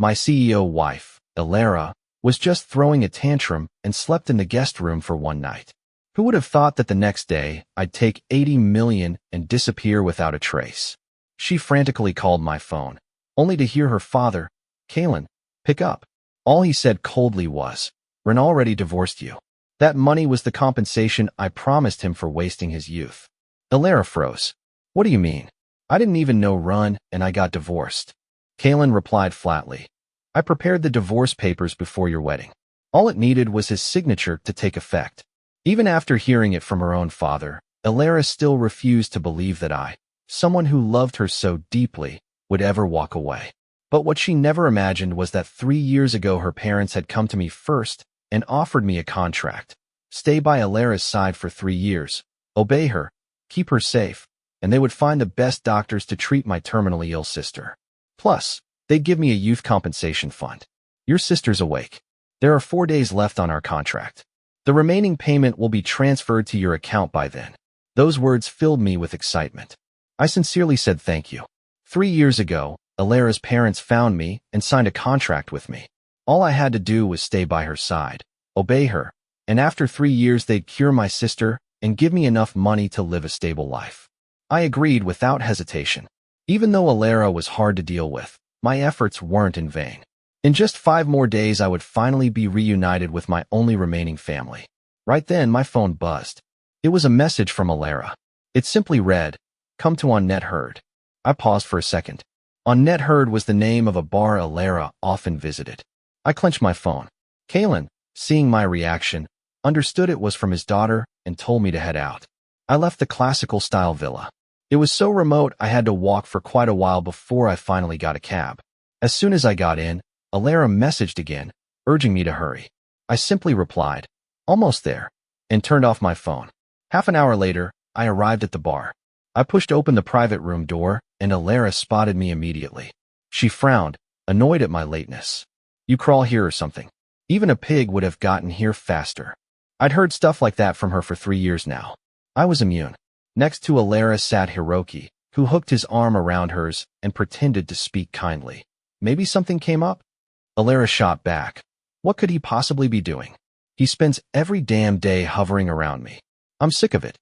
My CEO wife, Elara, was just throwing a tantrum and slept in the guest room for one night. Who would have thought that the next day I'd take 80 million and disappear without a trace? She frantically called my phone, only to hear her father, Kalen, pick up. All he said coldly was, "Ren already divorced you." That money was the compensation I promised him for wasting his youth. Elara froze. What do you mean? I didn't even know Run and I got divorced. Kalen replied flatly. I prepared the divorce papers before your wedding. All it needed was his signature to take effect. Even after hearing it from her own father, Elara still refused to believe that I, someone who loved her so deeply, would ever walk away. But what she never imagined was that 3 years ago her parents had come to me first and offered me a contract. Stay by Elara's side for 3 years, obey her, keep her safe, and they would find the best doctors to treat my terminally ill sister. Plus, they'd give me a youth compensation fund. Your sister's awake. There are 4 days left on our contract. The remaining payment will be transferred to your account by then. Those words filled me with excitement. I sincerely said thank you. 3 years ago, Elara's parents found me and signed a contract with me. All I had to do was stay by her side, obey her, and after 3 years they'd cure my sister and give me enough money to live a stable life. I agreed without hesitation. Even though Elara was hard to deal with, my efforts weren't in vain. In just 5 more days I would finally be reunited with my only remaining family. Right then my phone buzzed. It was a message from Elara. It simply read, "Come to On Net Herd." I paused for a second. On Net Herd was the name of a bar Elara often visited. I clenched my phone. Kalen, seeing my reaction, understood it was from his daughter and told me to head out. I left the classical-style villa. It was so remote I had to walk for quite a while before I finally got a cab. As soon as I got in, Elara messaged again, urging me to hurry. I simply replied, "Almost there," and turned off my phone. Half an hour later, I arrived at the bar. I pushed open the private room door, and Elara spotted me immediately. She frowned, annoyed at my lateness. "You crawl here or something. Even a pig would have gotten here faster." I'd heard stuff like that from her for 3 years now. I was immune. Next to Elara sat Hiroki, who hooked his arm around hers and pretended to speak kindly. Maybe something came up? Elara shot back. What could he possibly be doing? He spends every damn day hovering around me. I'm sick of it.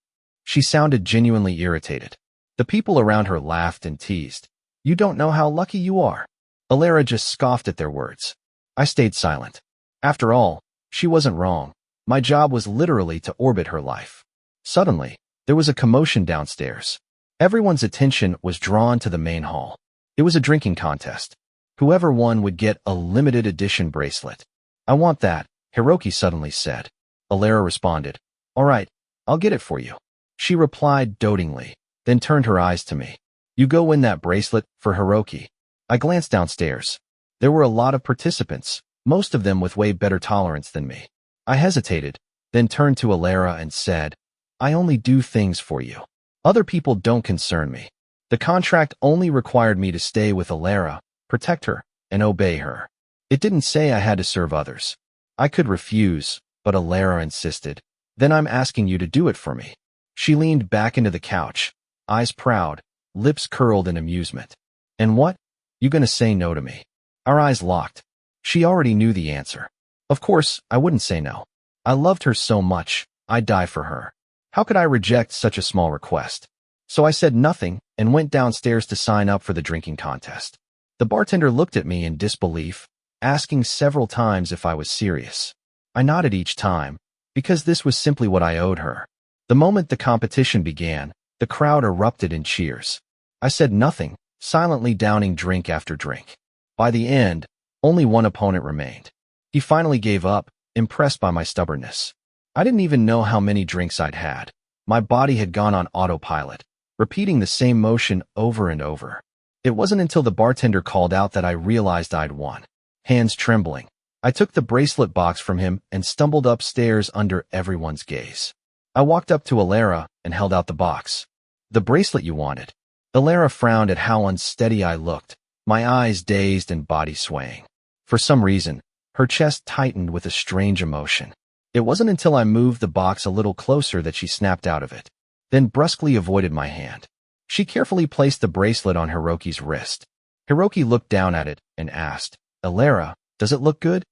She sounded genuinely irritated. The people around her laughed and teased. You don't know how lucky you are. Elara just scoffed at their words. I stayed silent. After all, she wasn't wrong. My job was literally to orbit her life. Suddenly, there was a commotion downstairs. Everyone's attention was drawn to the main hall. It was a drinking contest. Whoever won would get a limited edition bracelet. I want that, Hiroki suddenly said. Elara responded, All right, I'll get it for you. She replied dotingly, then turned her eyes to me. You go win that bracelet for Hiroki. I glanced downstairs. There were a lot of participants, most of them with way better tolerance than me. I hesitated, then turned to Elara and said, I only do things for you. Other people don't concern me. The contract only required me to stay with Elara, protect her, and obey her. It didn't say I had to serve others. I could refuse, but Elara insisted. Then I'm asking you to do it for me. She leaned back into the couch, eyes proud, lips curled in amusement. And what? You gonna say no to me? Our eyes locked. She already knew the answer. Of course, I wouldn't say no. I loved her so much, I'd die for her. How could I reject such a small request? So I said nothing and went downstairs to sign up for the drinking contest. The bartender looked at me in disbelief, asking several times if I was serious. I nodded each time, because this was simply what I owed her. The moment the competition began, the crowd erupted in cheers. I said nothing, silently downing drink after drink. By the end, only one opponent remained. He finally gave up, impressed by my stubbornness. I didn't even know how many drinks I'd had. My body had gone on autopilot, repeating the same motion over and over. It wasn't until the bartender called out that I realized I'd won. Hands trembling, I took the bracelet box from him and stumbled upstairs under everyone's gaze. I walked up to Elara and held out the box. The bracelet you wanted. Elara frowned at how unsteady I looked, my eyes dazed and body swaying. For some reason, her chest tightened with a strange emotion. It wasn't until I moved the box a little closer that she snapped out of it, then brusquely avoided my hand. She carefully placed the bracelet on Hiroki's wrist. Hiroki looked down at it and asked, Alara, does it look good?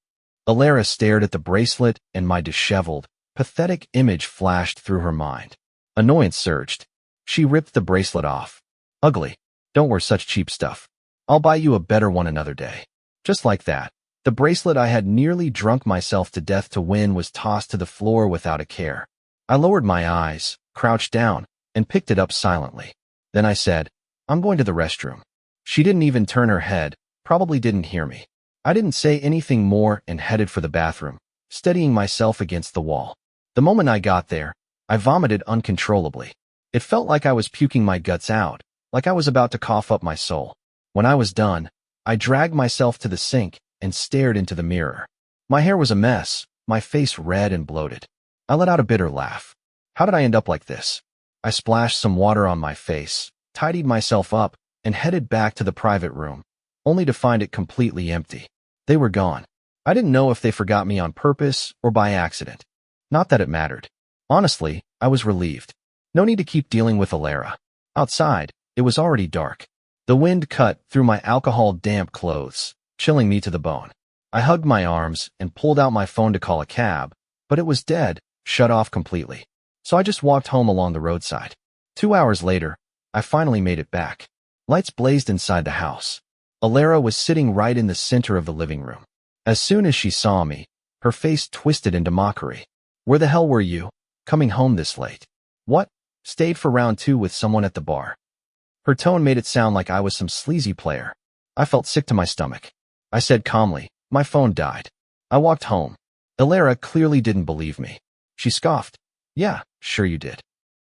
Alara stared at the bracelet, and my disheveled, pathetic image flashed through her mind. Annoyance surged. She ripped the bracelet off. Ugly. Don't wear such cheap stuff. I'll buy you a better one another day. Just like that, the bracelet I had nearly drunk myself to death to win was tossed to the floor without a care. I lowered my eyes, crouched down, and picked it up silently. Then I said, I'm going to the restroom. She didn't even turn her head, probably didn't hear me. I didn't say anything more and headed for the bathroom, steadying myself against the wall. The moment I got there, I vomited uncontrollably. It felt like I was puking my guts out, like I was about to cough up my soul. When I was done, I dragged myself to the sink and stared into the mirror. My hair was a mess, my face red and bloated. I let out a bitter laugh. How did I end up like this? I splashed some water on my face, tidied myself up, and headed back to the private room, only to find it completely empty. They were gone. I didn't know if they forgot me on purpose or by accident. Not that it mattered. Honestly, I was relieved. No need to keep dealing with Alara. Outside, it was already dark. The wind cut through my alcohol-damp clothes, chilling me to the bone. I hugged my arms and pulled out my phone to call a cab, but it was dead, shut off completely. So I just walked home along the roadside. 2 hours later, I finally made it back. Lights blazed inside the house. Alara was sitting right in the center of the living room. As soon as she saw me, her face twisted into mockery. Where the hell were you? Coming home this late? What? Stayed for round 2 with someone at the bar. Her tone made it sound like I was some sleazy player. I felt sick to my stomach. I said calmly, my phone died. I walked home. Alara clearly didn't believe me. She scoffed. Yeah, sure you did.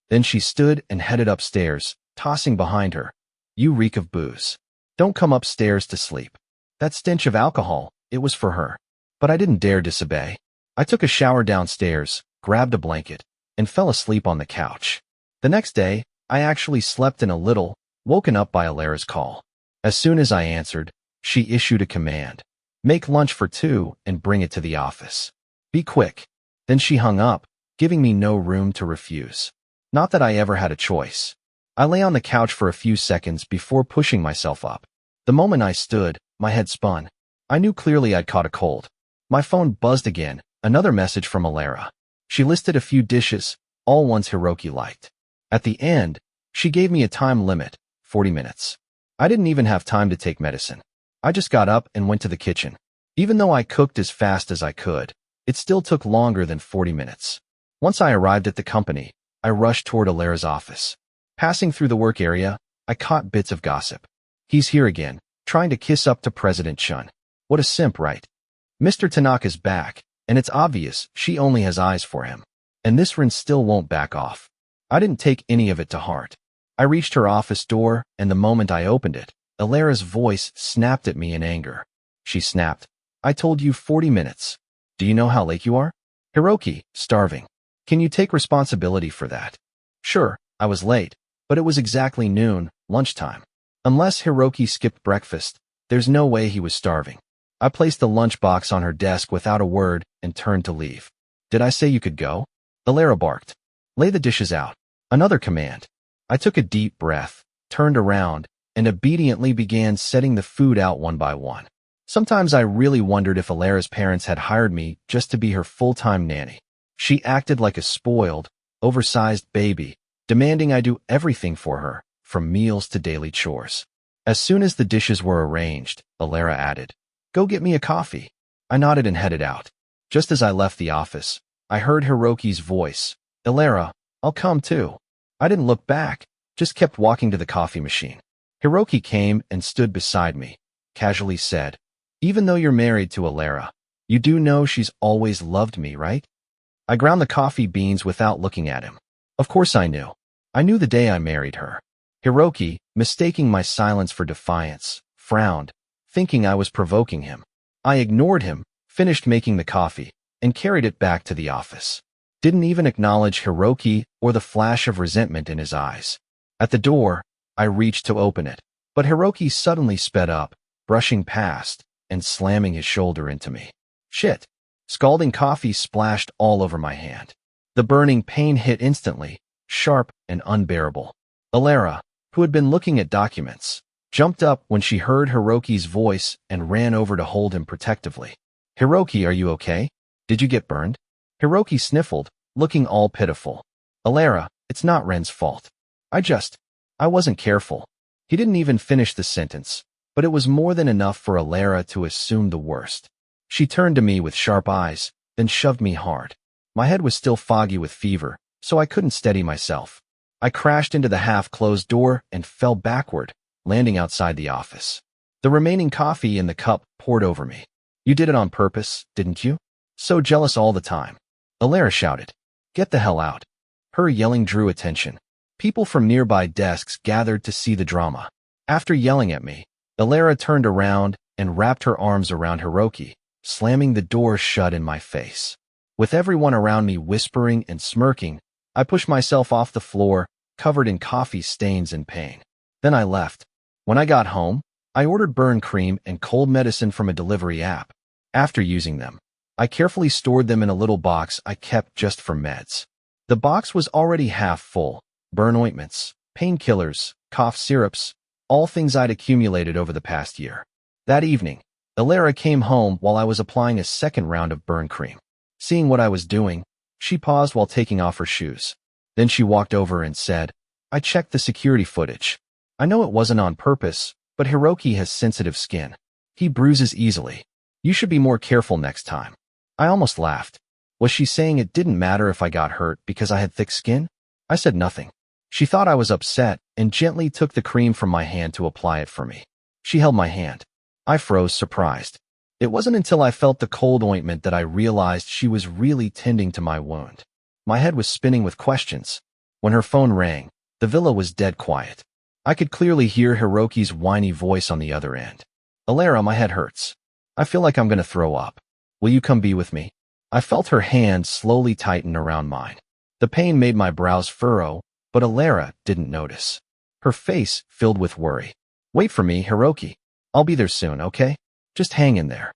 Then she stood and headed upstairs, tossing behind her. You reek of booze. Don't come upstairs to sleep. That stench of alcohol, it was for her. But I didn't dare disobey. I took a shower downstairs, grabbed a blanket, and fell asleep on the couch. The next day, I actually slept in a little, woken up by Alara's call. As soon as I answered, she issued a command. Make lunch for 2 and bring it to the office. Be quick. Then she hung up, giving me no room to refuse. Not that I ever had a choice. I lay on the couch for a few seconds before pushing myself up. The moment I stood, my head spun. I knew clearly I'd caught a cold. My phone buzzed again, another message from Alara. She listed a few dishes, all ones Hiroki liked. At the end, she gave me a time limit, 40 minutes. I didn't even have time to take medicine. I just got up and went to the kitchen. Even though I cooked as fast as I could, it still took longer than 40 minutes. Once I arrived at the company, I rushed toward Alara's office. Passing through the work area, I caught bits of gossip. He's here again, trying to kiss up to President Chun. What a simp, right? Mr. Tanaka's back, and it's obvious she only has eyes for him. And this Rin still won't back off. I didn't take any of it to heart. I reached her office door, and the moment I opened it, Alara's voice snapped at me in anger. She snapped. I told you 40 minutes. Do you know how late you are? Hiroki, starving. Can you take responsibility for that? Sure, I was late, but it was exactly noon, lunchtime. Unless Hiroki skipped breakfast, there's no way he was starving. I placed the lunchbox on her desk without a word and turned to leave. Did I say you could go? Alara barked. Lay the dishes out. Another command. I took a deep breath, turned around, and obediently began setting the food out one by one. Sometimes I really wondered if Alara's parents had hired me just to be her full-time nanny. She acted like a spoiled, oversized baby, demanding I do everything for her, from meals to daily chores. As soon as the dishes were arranged, Alara added, Go get me a coffee. I nodded and headed out. Just as I left the office, I heard Hiroki's voice. Alara, I'll come too. I didn't look back, just kept walking to the coffee machine. Hiroki came and stood beside me, casually said, Even though you're married to Alara, you do know she's always loved me, right? I ground the coffee beans without looking at him. Of course I knew. I knew the day I married her. Hiroki, mistaking my silence for defiance, frowned, thinking I was provoking him. I ignored him, finished making the coffee, and carried it back to the office. Didn't even acknowledge Hiroki or the flash of resentment in his eyes. At the door, I reached to open it, but Hiroki suddenly sped up, brushing past, and slamming his shoulder into me. Shit! Scalding coffee splashed all over my hand. The burning pain hit instantly, sharp and unbearable. Alara, who had been looking at documents, jumped up when she heard Hiroki's voice and ran over to hold him protectively. "Hiroki, are you okay? Did you get burned?" Hiroki sniffled, looking all pitiful. "Alara, it's not Ren's fault. I wasn't careful." He didn't even finish the sentence, but it was more than enough for Alara to assume the worst. She turned to me with sharp eyes, then shoved me hard. My head was still foggy with fever, so I couldn't steady myself. I crashed into the half-closed door and fell backward, landing outside the office. The remaining coffee in the cup poured over me. "You did it on purpose, didn't you? So jealous all the time." Alara shouted. "Get the hell out." Her yelling drew attention. People from nearby desks gathered to see the drama. After yelling at me, Alara turned around and wrapped her arms around Hiroki, slamming the door shut in my face. With everyone around me whispering and smirking, I pushed myself off the floor, covered in coffee stains and pain. Then I left. When I got home, I ordered burn cream and cold medicine from a delivery app. After using them, I carefully stored them in a little box I kept just for meds. The box was already half full. Burn ointments, painkillers, cough syrups, all things I'd accumulated over the past year. That evening, Alara came home while I was applying a second round of burn cream. Seeing what I was doing, she paused while taking off her shoes. Then she walked over and said, "I checked the security footage. I know it wasn't on purpose, but Hiroki has sensitive skin. He bruises easily. You should be more careful next time." I almost laughed. Was she saying it didn't matter if I got hurt because I had thick skin? I said nothing. She thought I was upset and gently took the cream from my hand to apply it for me. She held my hand. I froze, surprised. It wasn't until I felt the cold ointment that I realized she was really tending to my wound. My head was spinning with questions. When her phone rang, the villa was dead quiet. I could clearly hear Hiroki's whiny voice on the other end. "Alara, my head hurts. I feel like I'm going to throw up. Will you come be with me?" I felt her hand slowly tighten around mine. The pain made my brows furrow, but Alara didn't notice. Her face filled with worry. "Wait for me, Hiroki. I'll be there soon, okay? Just hang in there."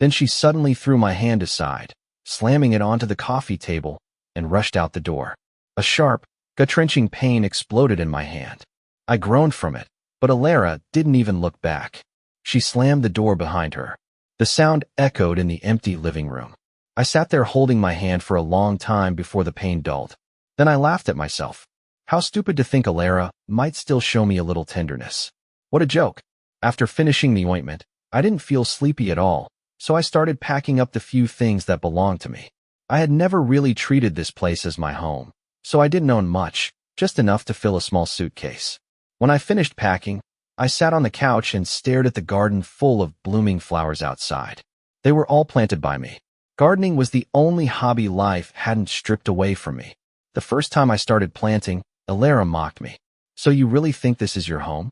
Then she suddenly threw my hand aside, slamming it onto the coffee table, and rushed out the door. A sharp, gut-wrenching pain exploded in my hand. I groaned from it, but Alara didn't even look back. She slammed the door behind her. The sound echoed in the empty living room. I sat there holding my hand for a long time before the pain dulled. Then I laughed at myself. How stupid to think Alara might still show me a little tenderness. What a joke. After finishing the ointment, I didn't feel sleepy at all, so I started packing up the few things that belonged to me. I had never really treated this place as my home, so I didn't own much, just enough to fill a small suitcase. When I finished packing, I sat on the couch and stared at the garden full of blooming flowers outside. They were all planted by me. Gardening was the only hobby life hadn't stripped away from me. The first time I started planting, Alara mocked me. "So you really think this is your home?"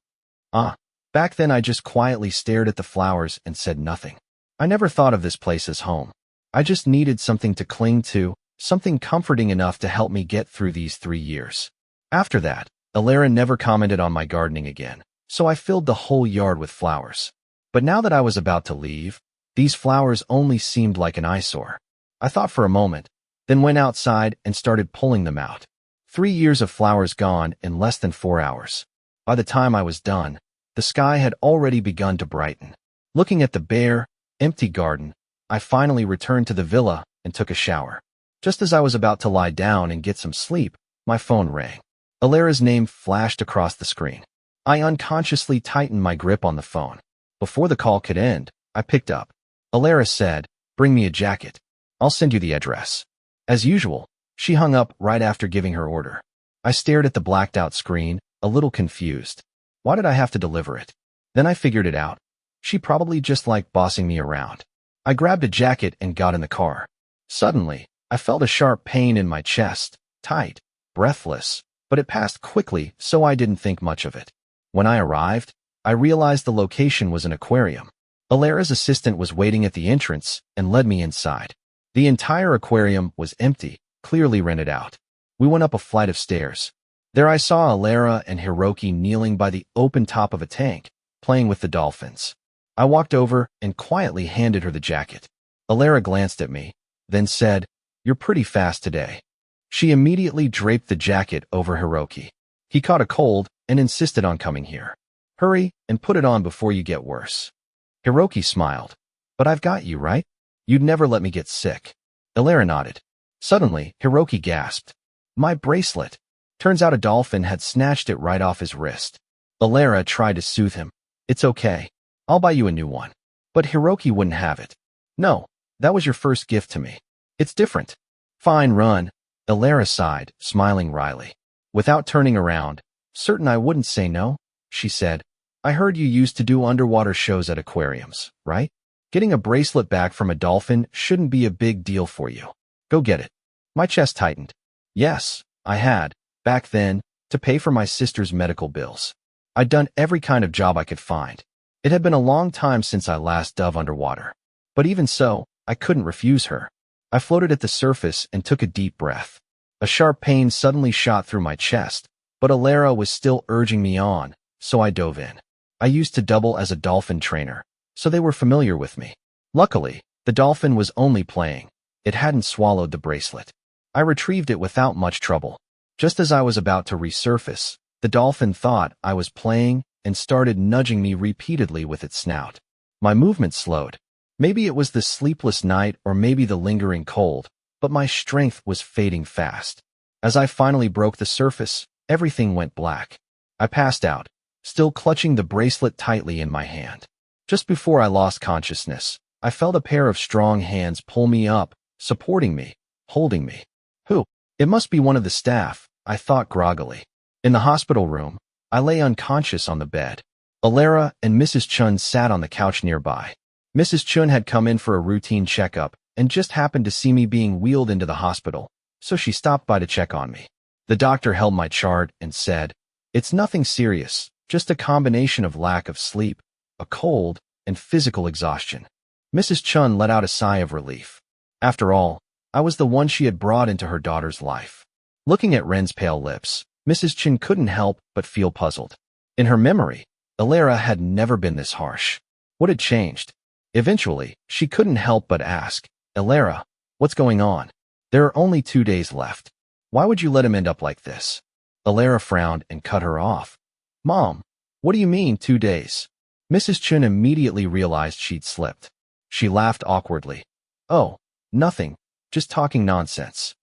Back then I just quietly stared at the flowers and said nothing. I never thought of this place as home. I just needed something to cling to, something comforting enough to help me get through these 3 years. After that, Alara never commented on my gardening again, so I filled the whole yard with flowers. But now that I was about to leave, these flowers only seemed like an eyesore. I thought for a moment, then went outside and started pulling them out. 3 years of flowers gone in less than 4 hours. By the time I was done, the sky had already begun to brighten. Looking at the bare, empty garden, I finally returned to the villa and took a shower. Just as I was about to lie down and get some sleep, my phone rang. Alara's name flashed across the screen. I unconsciously tightened my grip on the phone. Before the call could end, I picked up. Alara said, "Bring me a jacket. I'll send you the address." As usual, she hung up right after giving her order. I stared at the blacked-out screen, a little confused. Why did I have to deliver it? Then I figured it out. She probably just liked bossing me around. I grabbed a jacket and got in the car. Suddenly, I felt a sharp pain in my chest, tight, breathless, but it passed quickly, so I didn't think much of it. When I arrived, I realized the location was an aquarium. Alara's assistant was waiting at the entrance and led me inside. The entire aquarium was empty, clearly rented out. We went up a flight of stairs. There I saw Alara and Hiroki kneeling by the open top of a tank, playing with the dolphins. I walked over and quietly handed her the jacket. Alara glanced at me, then said, "You're pretty fast today." She immediately draped the jacket over Hiroki. He caught a cold and insisted on coming here. Hurry and put it on before you get worse. Hiroki smiled. But I've got you, right? You'd never let me get sick. Elara nodded. Suddenly, Hiroki gasped. My bracelet. Turns out a dolphin had snatched it right off his wrist. Elara tried to soothe him. It's okay. I'll buy you a new one. But Hiroki wouldn't have it. No, that was your first gift to me. It's different. Fine, run. Elara sighed, smiling wryly. Without turning around, certain I wouldn't say no, she said. I heard you used to do underwater shows at aquariums, right? Getting a bracelet back from a dolphin shouldn't be a big deal for you. Go get it. My chest tightened. Yes, I had, back then, to pay for my sister's medical bills. I'd done every kind of job I could find. It had been a long time since I last dove underwater. But even so, I couldn't refuse her. I floated at the surface and took a deep breath. A sharp pain suddenly shot through my chest, but Elara was still urging me on, so I dove in. I used to double as a dolphin trainer, so they were familiar with me. Luckily, the dolphin was only playing. It hadn't swallowed the bracelet. I retrieved it without much trouble. Just as I was about to resurface, the dolphin thought I was playing and started nudging me repeatedly with its snout. My movement slowed. Maybe it was the sleepless night or maybe the lingering cold, but my strength was fading fast. As I finally broke the surface, everything went black. I passed out, still clutching the bracelet tightly in my hand. Just before I lost consciousness, I felt a pair of strong hands pull me up, supporting me, holding me. Who? It must be one of the staff, I thought groggily. In the hospital room, I lay unconscious on the bed. Elara and Mrs. Chun sat on the couch nearby. Mrs. Chun had come in for a routine checkup and just happened to see me being wheeled into the hospital, so she stopped by to check on me. The doctor held my chart and said, "It's nothing serious, just a combination of lack of sleep, a cold, and physical exhaustion." Mrs. Chun let out a sigh of relief. After all, I was the one she had brought into her daughter's life. Looking at Ren's pale lips, Mrs. Chun couldn't help but feel puzzled. In her memory, Elara had never been this harsh. What had changed? Eventually, she couldn't help but ask, "Elara, what's going on? There are only 2 days left. Why would you let him end up like this?" Elara frowned and cut her off. "Mom, what do you mean 2 days?" Mrs. Chun immediately realized she'd slipped. She laughed awkwardly. "Oh, nothing, just talking nonsense."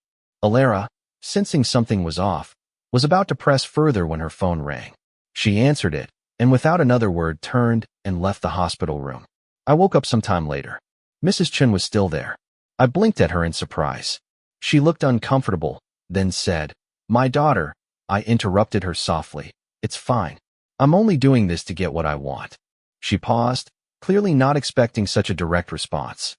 Elara, sensing something was off, was about to press further when her phone rang. She answered it, and without another word turned and left the hospital room. I woke up some time later. Mrs. Chun was still there. I blinked at her in surprise. She looked uncomfortable, then said, "My daughter," I interrupted her softly. "It's fine. I'm only doing this to get what I want." She paused, clearly not expecting such a direct response.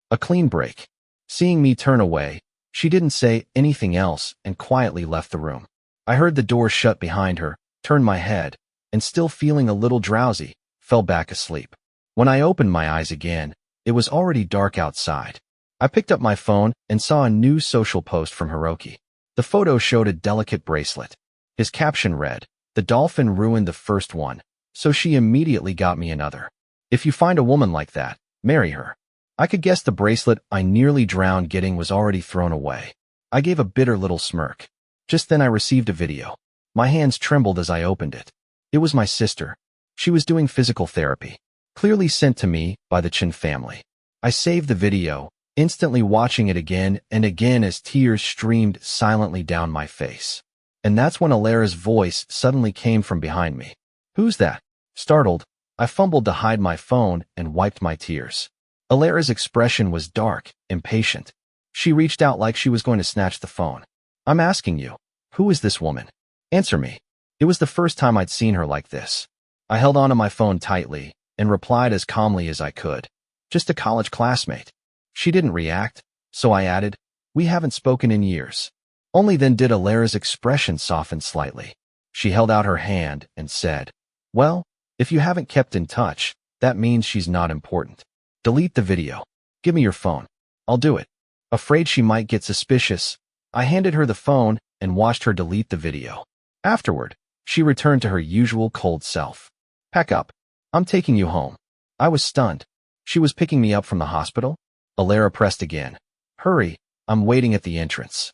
A clean break. Seeing me turn away, she didn't say anything else and quietly left the room. I heard the door shut behind her, turned my head, and still feeling a little drowsy, fell back asleep. When I opened my eyes again, it was already dark outside. I picked up my phone and saw a new social post from Hiroki. The photo showed a delicate bracelet. His caption read, "The dolphin ruined the first one, so she immediately got me another. If you find a woman like that, marry her." I could guess the bracelet I nearly drowned getting was already thrown away. I gave a bitter little smirk. Just then I received a video. My hands trembled as I opened it. It was my sister. She was doing physical therapy, clearly sent to me by the Chin family. I saved the video, instantly watching it again and again as tears streamed silently down my face. And that's when Elara's voice suddenly came from behind me. "Who's that?" Startled, I fumbled to hide my phone and wiped my tears. Elara's expression was dark, impatient. She reached out like she was going to snatch the phone. "I'm asking you, who is this woman? Answer me." It was the first time I'd seen her like this. I held onto my phone tightly and replied as calmly as I could. "Just a college classmate." She didn't react, so I added, "We haven't spoken in years." Only then did Elara's expression soften slightly. She held out her hand and said, "Well, if you haven't kept in touch, that means she's not important. Delete the video. Give me your phone. I'll do it." Afraid she might get suspicious, I handed her the phone and watched her delete the video. Afterward, she returned to her usual cold self. "Pack up. I'm taking you home." I was stunned. She was picking me up from the hospital? Elara pressed again. "Hurry, I'm waiting at the entrance."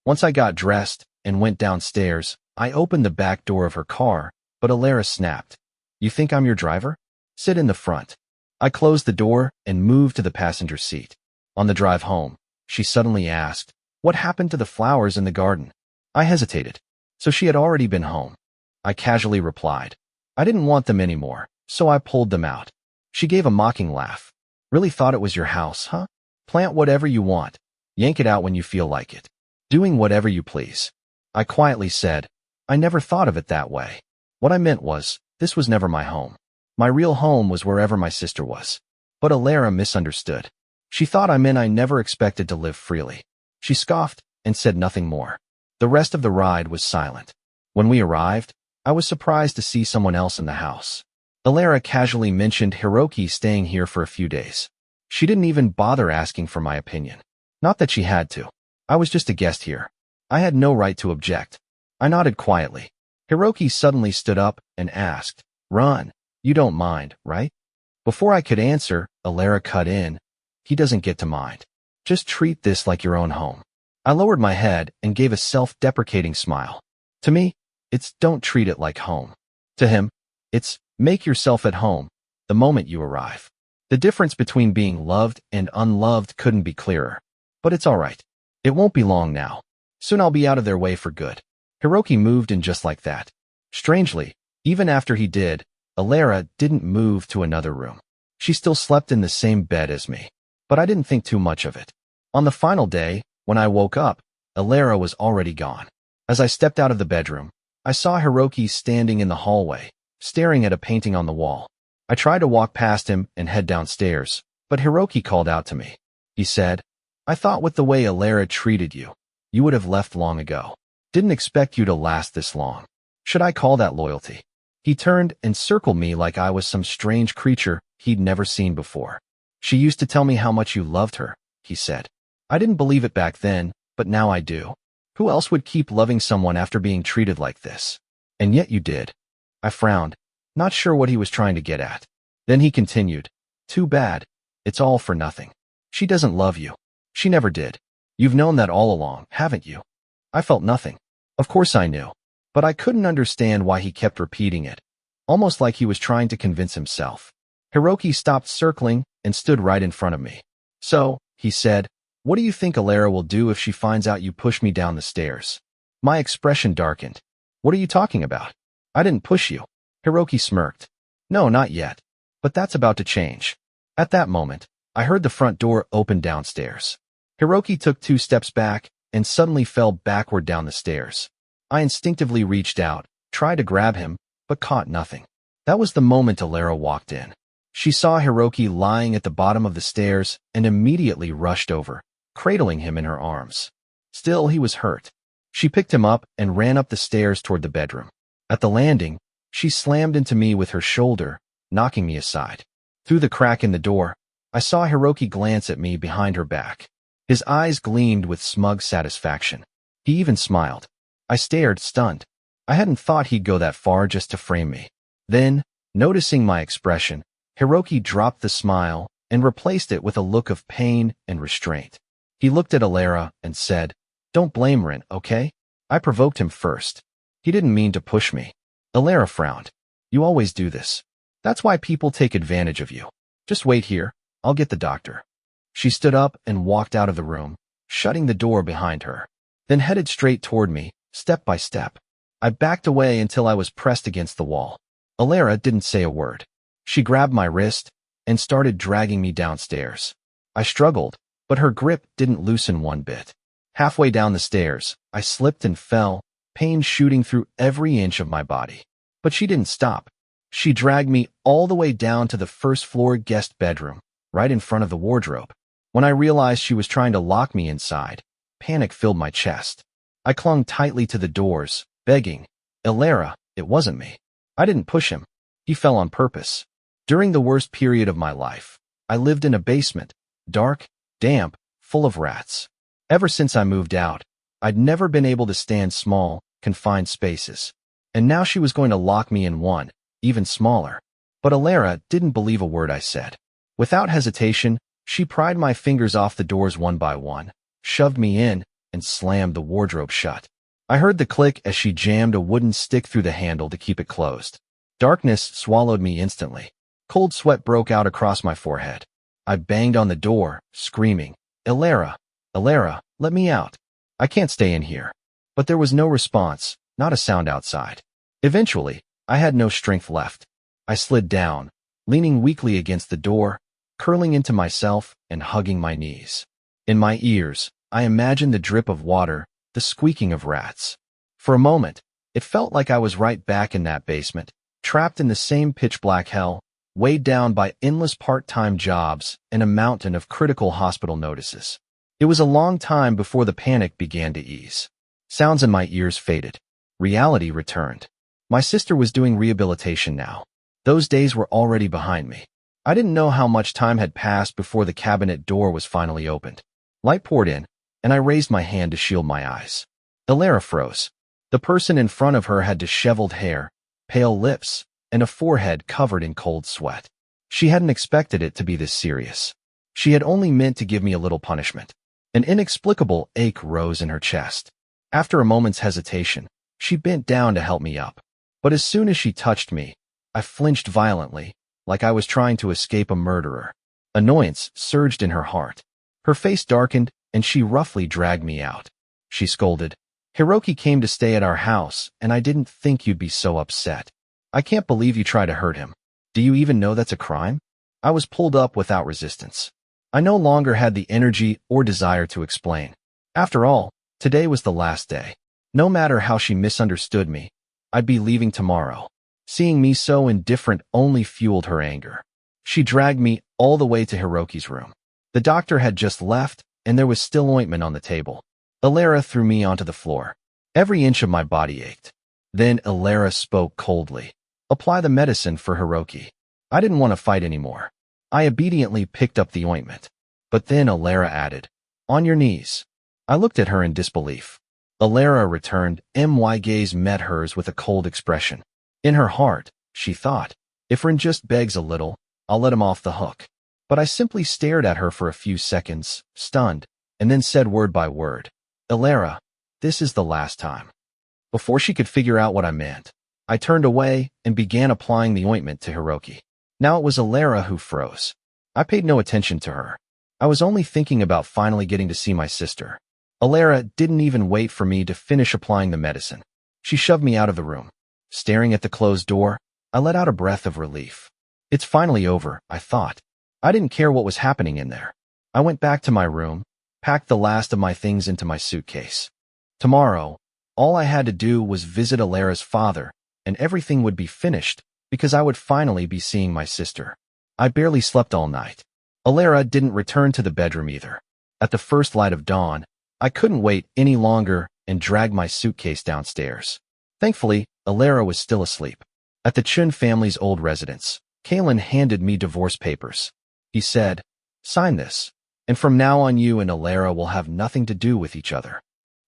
Once I got dressed and went downstairs, I opened the back door of her car, but Elara snapped, You think I'm your driver? Sit in the front. I closed the door and moved to the passenger seat. On the drive home, she suddenly asked, "What happened to the flowers in the garden?" I hesitated. So she had already been home. I casually replied, "I didn't want them anymore, so I pulled them out." She gave a mocking laugh. "Really thought it was your house, huh? Plant whatever you want. Yank it out when you feel like it. Doing whatever you please." I quietly said, "I never thought of it that way. What I meant was, this was never my home. My real home was wherever my sister was." But Alara misunderstood. She thought I meant I never expected to live freely. She scoffed and said nothing more. The rest of the ride was silent. When we arrived, I was surprised to see someone else in the house. Alara casually mentioned Hiroki staying here for a few days. She didn't even bother asking for my opinion. Not that she had to. I was just a guest here. I had no right to object. I nodded quietly. Hiroki suddenly stood up and asked, "Ron, you don't mind, right?" Before I could answer, Alara cut in, "He doesn't get to mind. Just treat this like your own home." I lowered my head and gave a self-deprecating smile. To me, it's don't treat it like home. To him, it's make yourself at home the moment you arrive. The difference between being loved and unloved couldn't be clearer. But it's all right. It won't be long now. Soon I'll be out of their way for good. Hiroki moved in just like that. Strangely, even after he did, Alara didn't move to another room. She still slept in the same bed as me. But I didn't think too much of it. On the final day, when I woke up, Alara was already gone. As I stepped out of the bedroom, I saw Hiroki standing in the hallway, staring at a painting on the wall. I tried to walk past him and head downstairs, but Hiroki called out to me. He said, "I thought with the way Alara treated you, you would have left long ago. Didn't expect you to last this long. Should I call that loyalty?" He turned and circled me like I was some strange creature he'd never seen before. "She used to tell me how much you loved her," he said. I didn't believe it back then, but now I do. Who else would keep loving someone after being treated like this? And yet you did. I frowned, not sure what he was trying to get at. Then he continued, "Too bad. It's all for nothing. She doesn't love you. She never did. You've known that all along, haven't you?" I felt nothing. Of course I knew. But I couldn't understand why he kept repeating it, almost like he was trying to convince himself. Hiroki stopped circling and stood right in front of me. "So," he said, "what do you think Alara will do if she finds out you push me down the stairs?" My expression darkened. "What are you talking about? I didn't push you." Hiroki smirked. "No, not yet. But that's about to change." At that moment, I heard the front door open downstairs. Hiroki took 2 steps back and suddenly fell backward down the stairs. I instinctively reached out, tried to grab him, but caught nothing. That was the moment Alara walked in. She saw Hiroki lying at the bottom of the stairs and immediately rushed over, cradling him in her arms. Still, he was hurt. She picked him up and ran up the stairs toward the bedroom. At the landing, she slammed into me with her shoulder, knocking me aside. Through the crack in the door, I saw Hiroki glance at me behind her back. His eyes gleamed with smug satisfaction. He even smiled. I stared, stunned. I hadn't thought he'd go that far just to frame me. Then, noticing my expression, Hiroki dropped the smile and replaced it with a look of pain and restraint. He looked at Alara and said, "Don't blame Rin, okay? I provoked him first. He didn't mean to push me." Alara frowned. "You always do this. That's why people take advantage of you. Just wait here. I'll get the doctor." She stood up and walked out of the room, shutting the door behind her, then headed straight toward me, step by step. I backed away until I was pressed against the wall. Alara didn't say a word. She grabbed my wrist and started dragging me downstairs. I struggled, but her grip didn't loosen one bit. Halfway down the stairs, I slipped and fell, pain shooting through every inch of my body. But she didn't stop. She dragged me all the way down to the first-floor guest bedroom, right in front of the wardrobe. When I realized she was trying to lock me inside, panic filled my chest. I clung tightly to the doors, begging, "Alara, it wasn't me. I didn't push him. He fell on purpose." During the worst period of my life, I lived in a basement, dark, damp, full of rats. Ever since I moved out, I'd never been able to stand small, confined spaces. And now she was going to lock me in one, even smaller. But Alara didn't believe a word I said. Without hesitation, she pried my fingers off the doors one by one, shoved me in, and slammed the wardrobe shut. I heard the click as she jammed a wooden stick through the handle to keep it closed. Darkness swallowed me instantly. Cold sweat broke out across my forehead. I banged on the door, screaming, Elara, Elara, let me out. I can't stay in here. But there was no response, not a sound outside. Eventually, I had no strength left. I slid down, leaning weakly against the door, curling into myself and hugging my knees. In my ears, I imagined the drip of water, the squeaking of rats. For a moment, it felt like I was right back in that basement, trapped in the same pitch-black hell, weighed down by endless part-time jobs and a mountain of critical hospital notices. It was a long time before the panic began to ease. Sounds in my ears faded. Reality returned. My sister was doing rehabilitation now. Those days were already behind me. I didn't know how much time had passed before the cabinet door was finally opened. Light poured in, and I raised my hand to shield my eyes. Elara froze. The person in front of her had disheveled hair, pale lips, and a forehead covered in cold sweat. She hadn't expected it to be this serious. She had only meant to give me a little punishment. An inexplicable ache rose in her chest. After a moment's hesitation, she bent down to help me up. But as soon as she touched me, I flinched violently, like I was trying to escape a murderer. Annoyance surged in her heart. Her face darkened, and she roughly dragged me out. She scolded, Hiroki came to stay at our house, and I didn't think you'd be so upset. I can't believe you tried to hurt him. Do you even know that's a crime? I was pulled up without resistance. I no longer had the energy or desire to explain. After all, today was the last day. No matter how she misunderstood me, I'd be leaving tomorrow. Seeing me so indifferent only fueled her anger. She dragged me all the way to Hiroki's room. The doctor had just left, and there was still ointment on the table. Elara threw me onto the floor. Every inch of my body ached. Then Elara spoke coldly. Apply the medicine for Hiroki. I didn't want to fight anymore. I obediently picked up the ointment. But then Elara added, on your knees. I looked at her in disbelief. Elara returned, my gaze met hers with a cold expression. In her heart, she thought, if Rin just begs a little, I'll let him off the hook. But I simply stared at her for a few seconds, stunned, and then said word by word, Elara, this is the last time. Before she could figure out what I meant, I turned away and began applying the ointment to Hiroki. Now it was Elara who froze. I paid no attention to her. I was only thinking about finally getting to see my sister. Elara didn't even wait for me to finish applying the medicine. She shoved me out of the room. Staring at the closed door, I let out a breath of relief. It's finally over, I thought. I didn't care what was happening in there. I went back to my room, packed the last of my things into my suitcase. Tomorrow, all I had to do was visit Elara's father, and everything would be finished because I would finally be seeing my sister. I barely slept all night. Elara didn't return to the bedroom either. At the first light of dawn, I couldn't wait any longer and dragged my suitcase downstairs. Thankfully, Elara was still asleep. At the Chun family's old residence, Kalen handed me divorce papers. He said, sign this, and from now on you and Elara will have nothing to do with each other.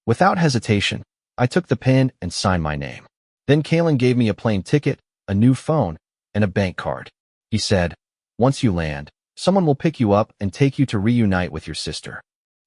Without hesitation, I took the pen and signed my name. Then Kalen gave me a plane ticket, a new phone, and a bank card. He said, once you land, someone will pick you up and take you to reunite with your sister.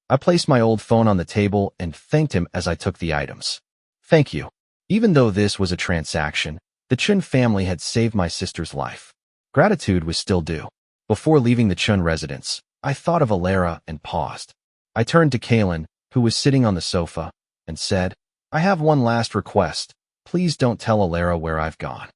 I placed my old phone on the table and thanked him as I took the items. Thank you. Even though this was a transaction, the Chun family had saved my sister's life. Gratitude was still due. Before leaving the Chun residence, I thought of Elara and paused. I turned to Kalen, who was sitting on the sofa, and said, I have one last request. Please don't tell Elara where I've gone.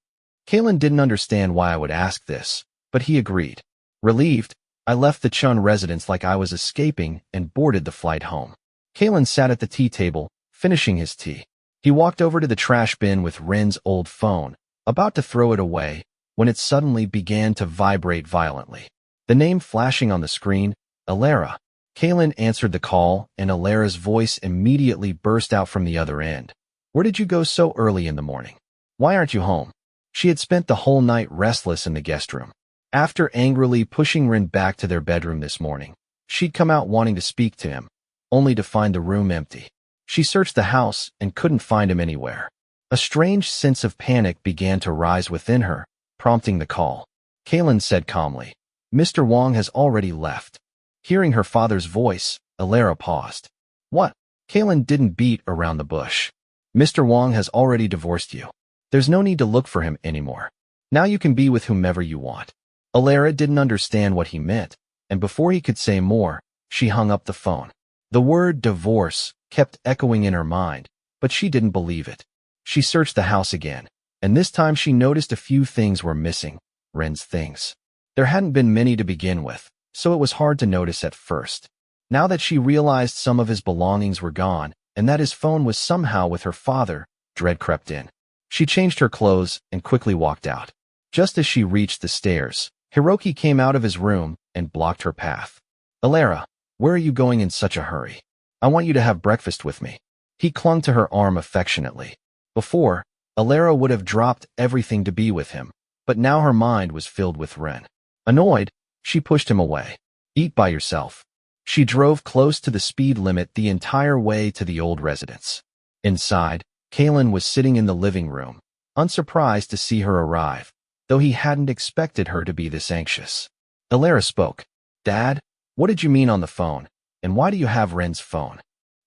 Kalen didn't understand why I would ask this, but he agreed. Relieved, I left the Chun residence like I was escaping and boarded the flight home. Kalen sat at the tea table, finishing his tea. He walked over to the trash bin with Rin's old phone, about to throw it away, when it suddenly began to vibrate violently. The name flashing on the screen, Elara. Kalen answered the call, and Elara's voice immediately burst out from the other end. Where did you go so early in the morning? Why aren't you home? She had spent the whole night restless in the guest room. After angrily pushing Rin back to their bedroom this morning, she'd come out wanting to speak to him, only to find the room empty. She searched the house and couldn't find him anywhere. A strange sense of panic began to rise within her, prompting the call. Kalen said calmly, Mr. Wong has already left. Hearing her father's voice, Elara paused. What? Kalen didn't beat around the bush. Mr. Wong has already divorced you. There's no need to look for him anymore. Now you can be with whomever you want. Alara didn't understand what he meant, and before he could say more, she hung up the phone. The word divorce kept echoing in her mind, but she didn't believe it. She searched the house again, and this time she noticed a few things were missing. Ren's things. There hadn't been many to begin with, so it was hard to notice at first. Now that she realized some of his belongings were gone, and that his phone was somehow with her father, dread crept in. She changed her clothes and quickly walked out. Just as she reached the stairs, Hiroki came out of his room and blocked her path. Alara, where are you going in such a hurry? I want you to have breakfast with me. He clung to her arm affectionately. Before, Alara would have dropped everything to be with him, but now her mind was filled with Ren. Annoyed, she pushed him away. Eat by yourself. She drove close to the speed limit the entire way to the old residence. Inside, Kalen was sitting in the living room, unsurprised to see her arrive, though he hadn't expected her to be this anxious. Alara spoke. Dad, what did you mean on the phone, and why do you have Ren's phone?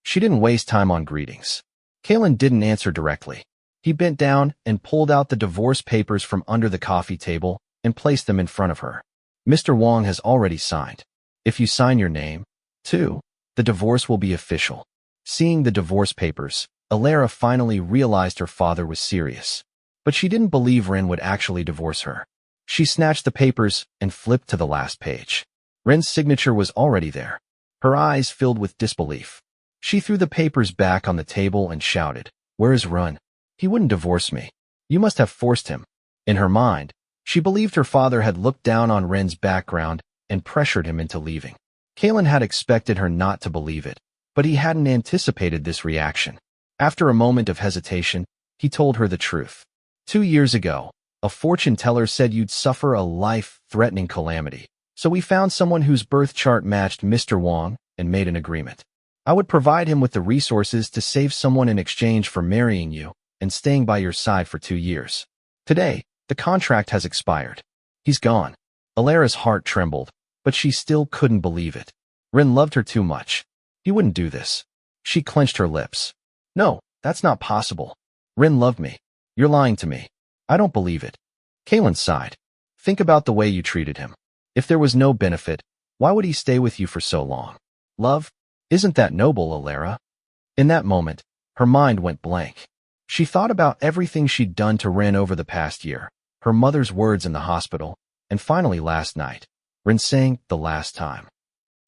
She didn't waste time on greetings. Kalen didn't answer directly. He bent down and pulled out the divorce papers from under the coffee table and placed them in front of her. Mr. Wong has already signed. If you sign your name, too, the divorce will be official. Seeing the divorce papers, Alara finally realized her father was serious. But she didn't believe Ren would actually divorce her. She snatched the papers and flipped to the last page. Ren's signature was already there. Her eyes filled with disbelief. She threw the papers back on the table and shouted, Where is Ren? He wouldn't divorce me. You must have forced him. In her mind, she believed her father had looked down on Ren's background and pressured him into leaving. Kalen had expected her not to believe it, but he hadn't anticipated this reaction. After a moment of hesitation, he told her the truth. 2 years ago, a fortune teller said you'd suffer a life-threatening calamity, so we found someone whose birth chart matched Mr. Wong and made an agreement. I would provide him with the resources to save someone in exchange for marrying you and staying by your side for 2 years. Today, the contract has expired. He's gone. Alara's heart trembled, but she still couldn't believe it. Ren loved her too much. He wouldn't do this. She clenched her lips. No, that's not possible. Ren loved me. You're lying to me. I don't believe it. Kalen sighed. Think about the way you treated him. If there was no benefit, why would he stay with you for so long? Love? Isn't that noble, Alara? In that moment, her mind went blank. She thought about everything she'd done to Ren over the past year, her mother's words in the hospital, and finally last night, Ren saying the last time.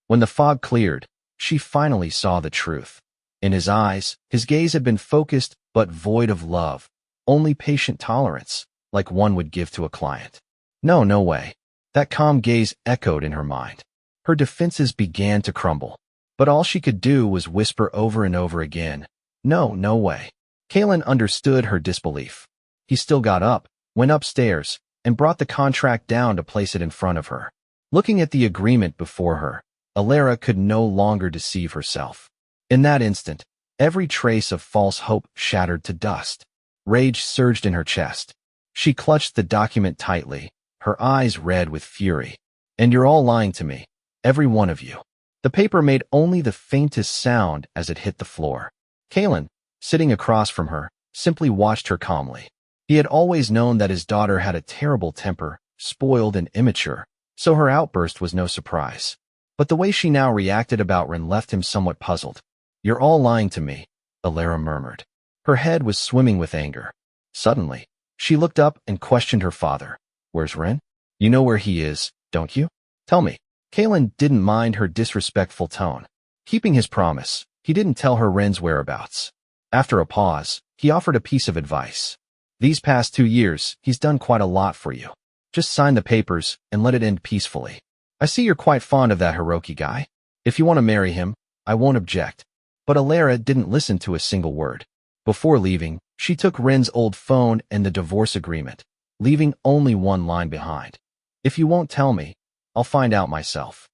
When the fog cleared, she finally saw the truth. In his eyes, his gaze had been focused but void of love, only patient tolerance, like one would give to a client. No way. That calm gaze echoed in her mind. Her defenses began to crumble, but all she could do was whisper over and over again, No way. Kalen understood her disbelief. He still got up, went upstairs, and brought the contract down to place it in front of her. Looking at the agreement before her, Alara could no longer deceive herself. In that instant, every trace of false hope shattered to dust. Rage surged in her chest. She clutched the document tightly, her eyes red with fury. And you're all lying to me, every one of you. The paper made only the faintest sound as it hit the floor. Kalen, sitting across from her, simply watched her calmly. He had always known that his daughter had a terrible temper, spoiled and immature, so her outburst was no surprise. But the way she now reacted about Ren left him somewhat puzzled. You're all lying to me, Alara murmured. Her head was swimming with anger. Suddenly, she looked up and questioned her father. Where's Ren? You know where he is, don't you? Tell me. Kalen didn't mind her disrespectful tone. Keeping his promise, he didn't tell her Ren's whereabouts. After a pause, he offered a piece of advice. These past 2 years, he's done quite a lot for you. Just sign the papers and let it end peacefully. I see you're quite fond of that Hiroki guy. If you want to marry him, I won't object. But Alara didn't listen to a single word. Before leaving, she took Ren's old phone and the divorce agreement, leaving only one line behind. If you won't tell me, I'll find out myself.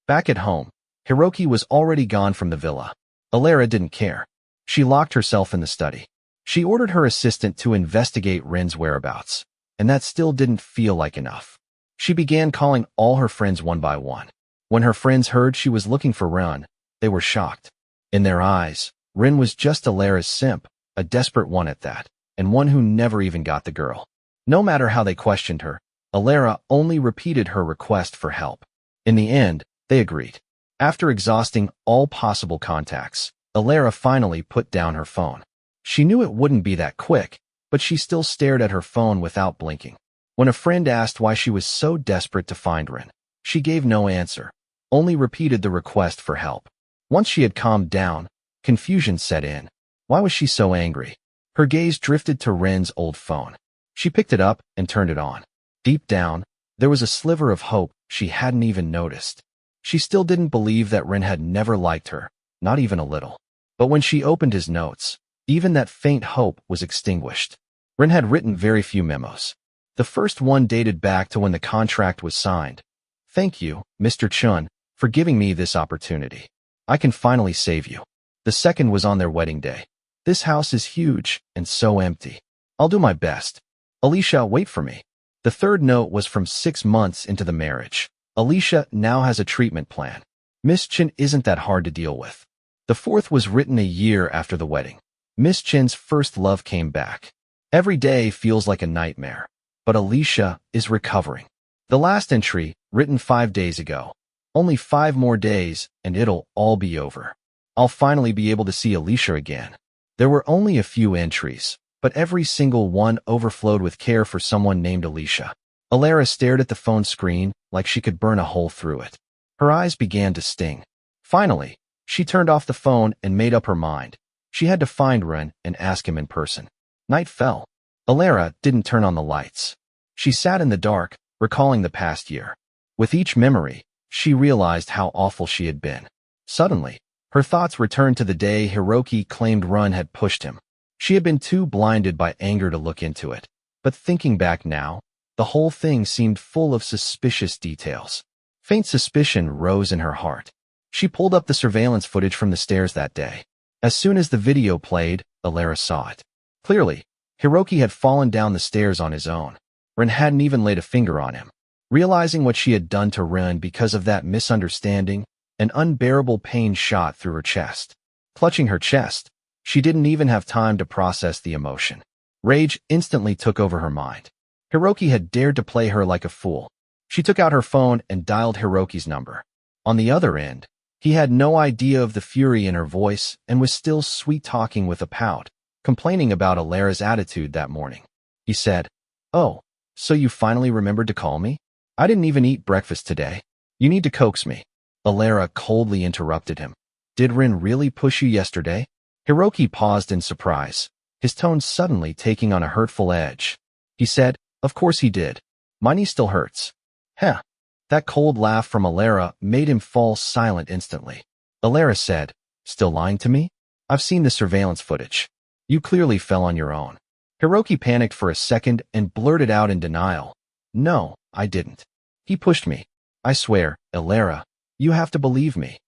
Back at home, Hiroki was already gone from the villa. Alara didn't care. She locked herself in the study. She ordered her assistant to investigate Ren's whereabouts, and that still didn't feel like enough. She began calling all her friends one by one. When her friends heard she was looking for Ren, they were shocked. In their eyes, Ren was just Alara's simp, a desperate one at that, and one who never even got the girl. No matter how they questioned her, Alara only repeated her request for help. In the end, they agreed. After exhausting all possible contacts, Alara finally put down her phone. She knew it wouldn't be that quick, but she still stared at her phone without blinking. When a friend asked why she was so desperate to find Rin, she gave no answer, only repeated the request for help. Once she had calmed down, confusion set in. Why was she so angry? Her gaze drifted to Rin's old phone. She picked it up and turned it on. Deep down, there was a sliver of hope she hadn't even noticed. She still didn't believe that Rin had never liked her, not even a little. But when she opened his notes, even that faint hope was extinguished. Rin had written very few memos. The first one dated back to when the contract was signed. "Thank you, Mr. Chun, for giving me this opportunity. I can finally save you." The second was on their wedding day. "This house is huge and so empty. I'll do my best. Alicia, wait for me." The third note was from 6 months into the marriage. "Alicia now has a treatment plan. Miss Chin isn't that hard to deal with." The fourth was written a year after the wedding. Miss Chin's first love came back. "Every day feels like a nightmare, but Alicia is recovering." The last entry, written 5 days ago. "Only 5 more days and it'll all be over. I'll finally be able to see Alicia again." There were only a few entries, but every single one overflowed with care for someone named Alicia. Alara stared at the phone screen like she could burn a hole through it. Her eyes began to sting. Finally, she turned off the phone and made up her mind. She had to find Rin and ask him in person. Night fell. Alara didn't turn on the lights. She sat in the dark, recalling the past year. With each memory, she realized how awful she had been. Suddenly, her thoughts returned to the day Hiroki claimed Rin had pushed him. She had been too blinded by anger to look into it. But thinking back now, the whole thing seemed full of suspicious details. Faint suspicion rose in her heart. She pulled up the surveillance footage from the stairs that day. As soon as the video played, Alara saw it. Clearly, Hiroki had fallen down the stairs on his own. Rin hadn't even laid a finger on him. Realizing what she had done to Rin because of that misunderstanding, an unbearable pain shot through her chest. Clutching her chest, she didn't even have time to process the emotion. Rage instantly took over her mind. Hiroki had dared to play her like a fool. She took out her phone and dialed Hiroki's number. On the other end, he had no idea of the fury in her voice and was still sweet-talking with a pout, complaining about Alara's attitude that morning. He said, "Oh, so you finally remembered to call me? I didn't even eat breakfast today. You need to coax me." Alara coldly interrupted him. "Did Rin really push you yesterday?" Hiroki paused in surprise, his tone suddenly taking on a hurtful edge. He said, "Of course he did. My knee still hurts." "Heh." That cold laugh from Alara made him fall silent instantly. Alara said, "Still lying to me? I've seen the surveillance footage. You clearly fell on your own." Hiroki panicked for a second and blurted out in denial, "No, I didn't. He pushed me. I swear, Alara, you have to believe me."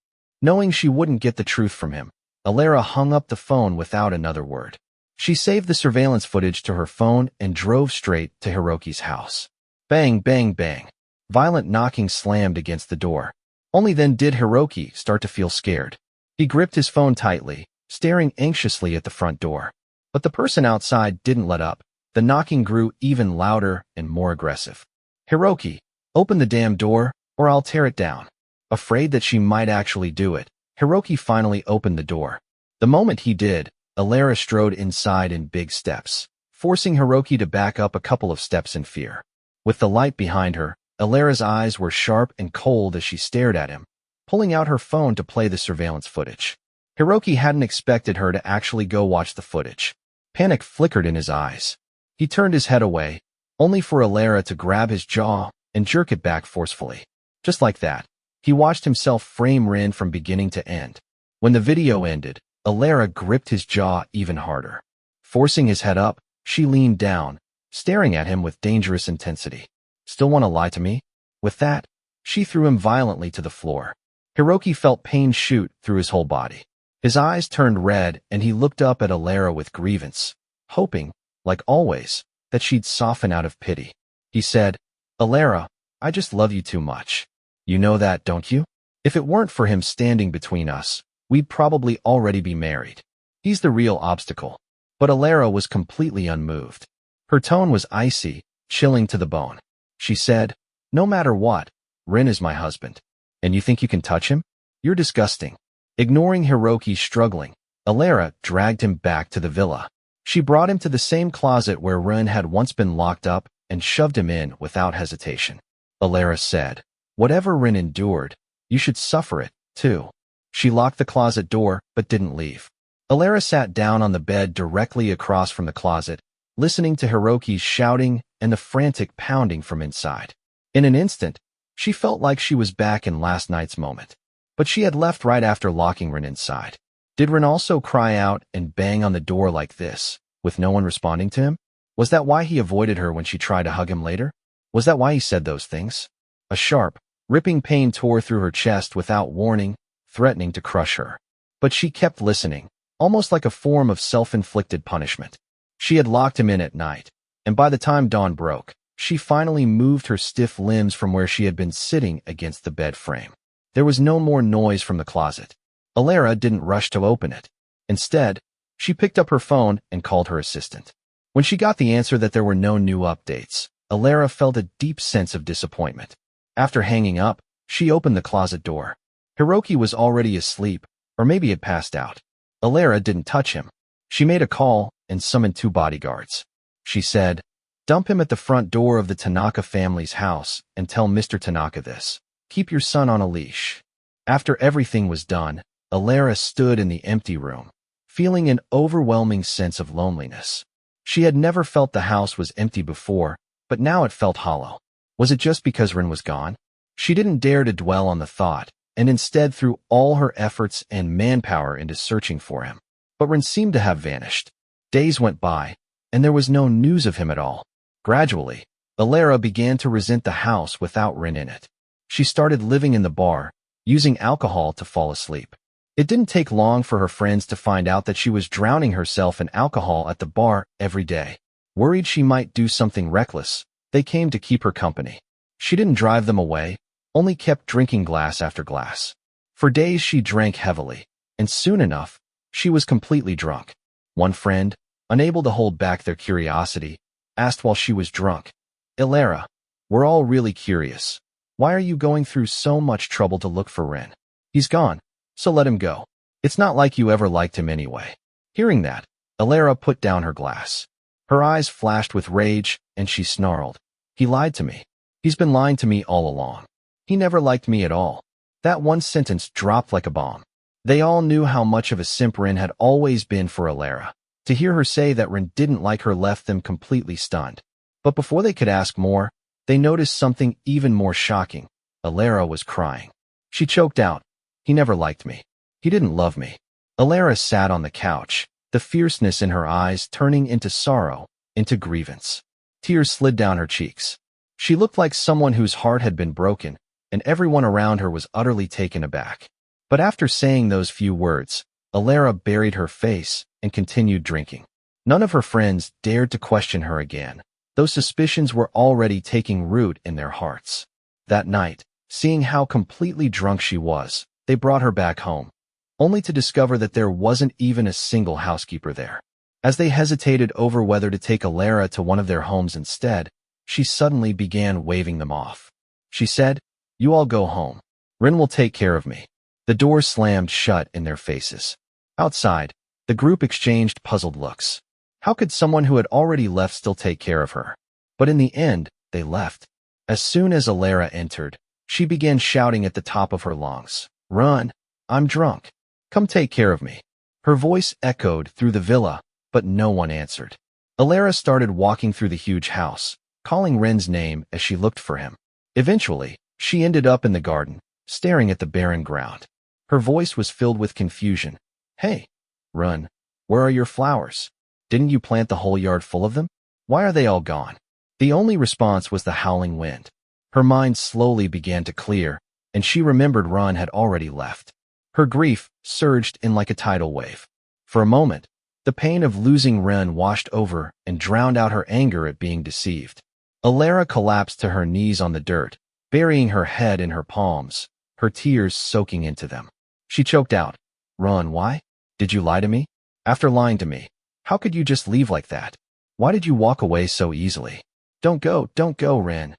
Knowing she wouldn't get the truth from him, Alara hung up the phone without another word. She saved the surveillance footage to her phone and drove straight to Hiroki's house. Bang, bang, bang. Violent knocking slammed against the door. Only then did Hiroki start to feel scared. He gripped his phone tightly, staring anxiously at the front door. But the person outside didn't let up. The knocking grew even louder and more aggressive. "Hiroki, open the damn door, or I'll tear it down." Afraid that she might actually do it, Hiroki finally opened the door. The moment he did, Alara strode inside in big steps, forcing Hiroki to back up a couple of steps in fear. With the light behind her, Alara's eyes were sharp and cold as she stared at him, pulling out her phone to play the surveillance footage. Hiroki hadn't expected her to actually go watch the footage. Panic flickered in his eyes. He turned his head away, only for Alara to grab his jaw and jerk it back forcefully. Just like that, he watched himself frame Rin from beginning to end. When the video ended, Alara gripped his jaw even harder. Forcing his head up, she leaned down, staring at him with dangerous intensity. "Still want to lie to me?" With that, she threw him violently to the floor. Hiroki felt pain shoot through his whole body. His eyes turned red and he looked up at Alara with grievance, hoping, like always, that she'd soften out of pity. He said, "Alara, I just love you too much. You know that, don't you? If it weren't for him standing between us, we'd probably already be married. He's the real obstacle." But Alara was completely unmoved. Her tone was icy, chilling to the bone. She said, "No matter what, Rin is my husband. And you think you can touch him? You're disgusting." Ignoring Hiroki struggling, Alara dragged him back to the villa. She brought him to the same closet where Rin had once been locked up and shoved him in without hesitation. Alara said, "Whatever Rin endured, you should suffer it, too." She locked the closet door but didn't leave. Alara sat down on the bed directly across from the closet, listening to Hiroki's shouting and the frantic pounding from inside. In an instant, she felt like she was back in last night's moment. But she had left right after locking Rin inside. Did Rin also cry out and bang on the door like this, with no one responding to him? Was that why he avoided her when she tried to hug him later? Was that why he said those things? A sharp, ripping pain tore through her chest without warning, threatening to crush her. But she kept listening, almost like a form of self-inflicted punishment. She had locked him in at night, and by the time dawn broke, she finally moved her stiff limbs from where she had been sitting against the bed frame. There was no more noise from the closet. Alara didn't rush to open it. Instead, she picked up her phone and called her assistant. When she got the answer that there were no new updates, Alara felt a deep sense of disappointment. After hanging up, she opened the closet door. Hiroki was already asleep, or maybe had passed out. Alara didn't touch him. She made a call and summoned 2 bodyguards. She said, "Dump him at the front door of the Tanaka family's house and tell Mr. Tanaka this. Keep your son on a leash." After everything was done, Alara stood in the empty room, feeling an overwhelming sense of loneliness. She had never felt the house was empty before, but now it felt hollow. Was it just because Rin was gone? She didn't dare to dwell on the thought, and instead threw all her efforts and manpower into searching for him. But Rin seemed to have vanished. Days went by, and there was no news of him at all. Gradually, Alara began to resent the house without Rin in it. She started living in the bar, using alcohol to fall asleep. It didn't take long for her friends to find out that she was drowning herself in alcohol at the bar every day. Worried she might do something reckless, they came to keep her company. She didn't drive them away, only kept drinking glass after glass. For days she drank heavily, and soon enough, she was completely drunk. One friend, unable to hold back their curiosity, asked while she was drunk, "Alara, we're all really curious. Why are you going through so much trouble to look for Rin? He's gone, so let him go. It's not like you ever liked him anyway." Hearing that, Alara put down her glass. Her eyes flashed with rage, and she snarled, "He lied to me. He's been lying to me all along. He never liked me at all." That one sentence dropped like a bomb. They all knew how much of a simp Rin had always been for Alara. To hear her say that Rin didn't like her left them completely stunned. But before they could ask more, they noticed something even more shocking. Alara was crying. She choked out, "He never liked me. He didn't love me." Alara sat on the couch, the fierceness in her eyes turning into sorrow, into grievance. Tears slid down her cheeks. She looked like someone whose heart had been broken, and everyone around her was utterly taken aback. But after saying those few words, Alara buried her face and continued drinking. None of her friends dared to question her again. Those suspicions were already taking root in their hearts. That night, seeing how completely drunk she was, they brought her back home, only to discover that there wasn't even a single housekeeper there. As they hesitated over whether to take Alara to one of their homes instead, she suddenly began waving them off. She said, "You all go home. Rin will take care of me." The door slammed shut in their faces. Outside, the group exchanged puzzled looks. How could someone who had already left still take care of her? But in the end, they left. As soon as Alara entered, she began shouting at the top of her lungs, "Run! I'm drunk. Come take care of me." Her voice echoed through the villa, but no one answered. Alara started walking through the huge house, calling Rin's name as she looked for him. Eventually, she ended up in the garden, staring at the barren ground. Her voice was filled with confusion. "Hey, Rin, where are your flowers? Didn't you plant the whole yard full of them? Why are they all gone?" The only response was the howling wind. Her mind slowly began to clear, and she remembered Rin had already left. Her grief surged in like a tidal wave. For a moment, the pain of losing Rin washed over and drowned out her anger at being deceived. Alara collapsed to her knees on the dirt, burying her head in her palms, her tears soaking into them. She choked out, "Rin, why? Did you lie to me? After lying to me, how could you just leave like that?" Why did you walk away so easily? Don't go, Ren.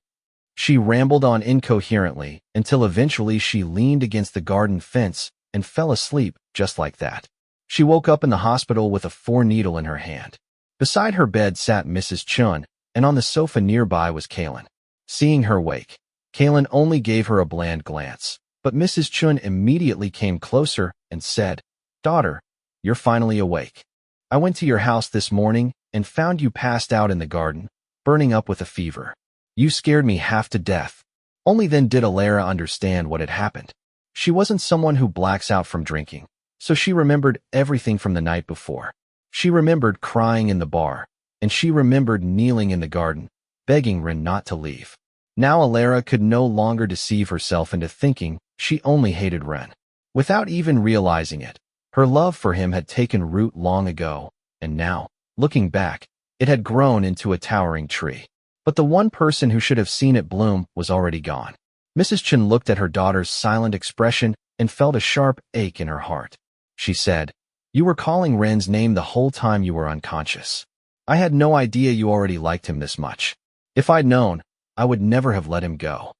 She rambled on incoherently until eventually she leaned against the garden fence and fell asleep just like that. She woke up in the hospital with a 4-needle in her hand. Beside her bed sat Mrs. Chun, and on the sofa nearby was Kalen. Seeing her wake, Kalen only gave her a bland glance, but Mrs. Chun immediately came closer and said, "Daughter, you're finally awake. I went to your house this morning and found you passed out in the garden, burning up with a fever. You scared me half to death." Only then did Alara understand what had happened. She wasn't someone who blacks out from drinking, so she remembered everything from the night before. She remembered crying in the bar, and she remembered kneeling in the garden, begging Ren not to leave. Now Alara could no longer deceive herself into thinking she only hated Ren. Without even realizing it, her love for him had taken root long ago, and now, looking back, it had grown into a towering tree. But the one person who should have seen it bloom was already gone. Mrs. Chen looked at her daughter's silent expression and felt a sharp ache in her heart. She said, "You were calling Ren's name the whole time you were unconscious. I had no idea you already liked him this much. If I'd known, I would never have let him go."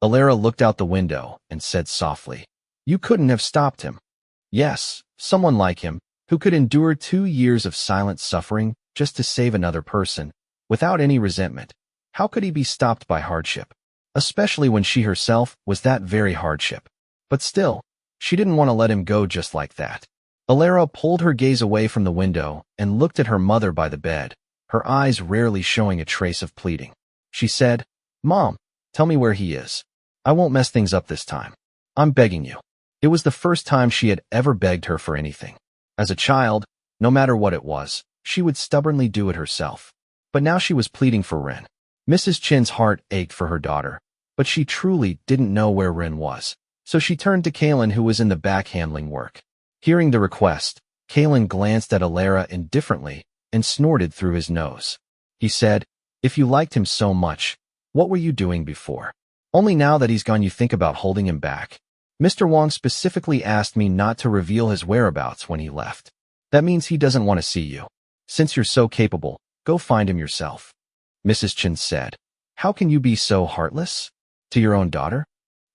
Alara looked out the window and said softly, "You couldn't have stopped him." Yes, someone like him, who could endure 2 years of silent suffering just to save another person, without any resentment. How could he be stopped by hardship? Especially when she herself was that very hardship. But still, she didn't want to let him go just like that. Alara pulled her gaze away from the window and looked at her mother by the bed, her eyes rarely showing a trace of pleading. She said, "Mom, tell me where he is. I won't mess things up this time. I'm begging you." It was the first time she had ever begged her for anything. As a child, no matter what it was, she would stubbornly do it herself. But now she was pleading for Ren. Mrs. Chen's heart ached for her daughter, but she truly didn't know where Ren was, so she turned to Kalen, who was in the back handling work. Hearing the request, Kalen glanced at Alara indifferently and snorted through his nose. He said, "If you liked him so much, what were you doing before? Only now that he's gone you think about holding him back. Mr. Wong specifically asked me not to reveal his whereabouts when he left. That means he doesn't want to see you. Since you're so capable, go find him yourself." Mrs. Chen said, "How can you be so heartless? To your own daughter?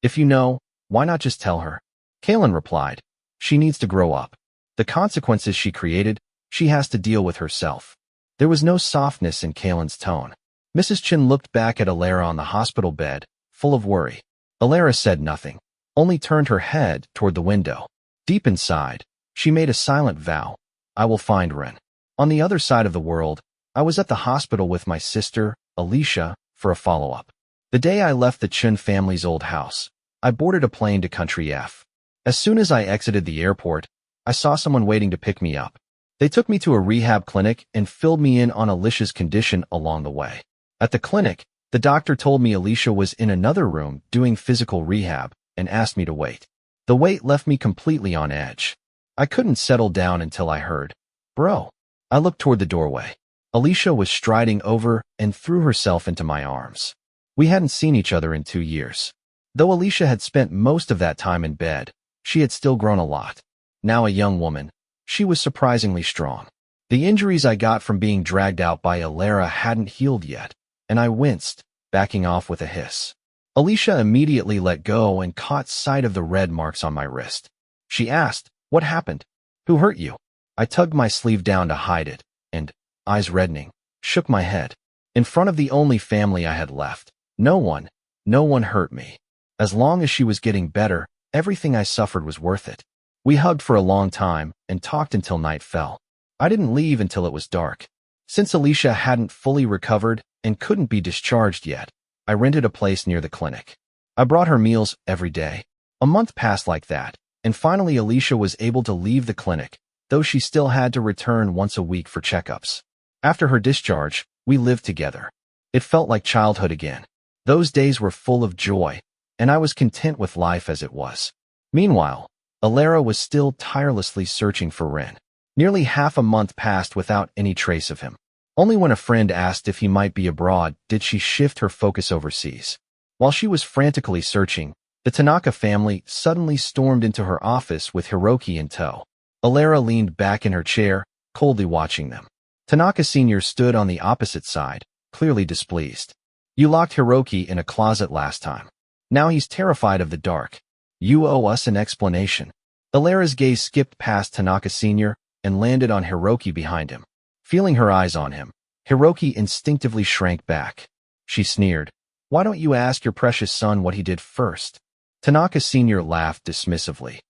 If you know, why not just tell her?" Kalen replied, "She needs to grow up. The consequences she created, she has to deal with herself." There was no softness in Kalen's tone. Mrs. Chen looked back at Alara on the hospital bed, full of worry. Alara said nothing, only turned her head toward the window. Deep inside, she made a silent vow. "I will find Ren." On the other side of the world, I was at the hospital with my sister, Alicia, for a follow-up. The day I left the Chen family's old house, I boarded a plane to Country F. As soon as I exited the airport, I saw someone waiting to pick me up. They took me to a rehab clinic and filled me in on Alicia's condition along the way. At the clinic, the doctor told me Alicia was in another room doing physical rehab and asked me to wait. The wait left me completely on edge. I couldn't settle down until I heard, "Bro." I looked toward the doorway. Alicia was striding over and threw herself into my arms. We hadn't seen each other in 2 years. Though Alicia had spent most of that time in bed, she had still grown a lot. Now a young woman, she was surprisingly strong. The injuries I got from being dragged out by Alara hadn't healed yet, and I winced, backing off with a hiss. Alicia immediately let go and caught sight of the red marks on my wrist. She asked, "What happened? Who hurt you?" I tugged my sleeve down to hide it, and, eyes reddening, shook my head. In front of the only family I had left, no one hurt me. As long as she was getting better, everything I suffered was worth it. We hugged for a long time and talked until night fell. I didn't leave until it was dark. Since Alicia hadn't fully recovered and couldn't be discharged yet, I rented a place near the clinic. I brought her meals every day. A month passed like that, and finally Alicia was able to leave the clinic, though she still had to return once a week for checkups. After her discharge, we lived together. It felt like childhood again. Those days were full of joy, and I was content with life as it was. Meanwhile, Alara was still tirelessly searching for Ren. Nearly half a month passed without any trace of him. Only when a friend asked if he might be abroad did she shift her focus overseas. While she was frantically searching, the Tanaka family suddenly stormed into her office with Hiroki in tow. Alara leaned back in her chair, coldly watching them. Tanaka Sr. stood on the opposite side, clearly displeased. You locked Hiroki in a closet last time. Now he's terrified of the dark. You owe us an explanation. Alera's gaze skipped past Tanaka Sr. and landed on Hiroki behind him. Feeling her eyes on him, Hiroki instinctively shrank back. She sneered. Why don't you ask your precious son what he did first? Tanaka Sr. laughed dismissively.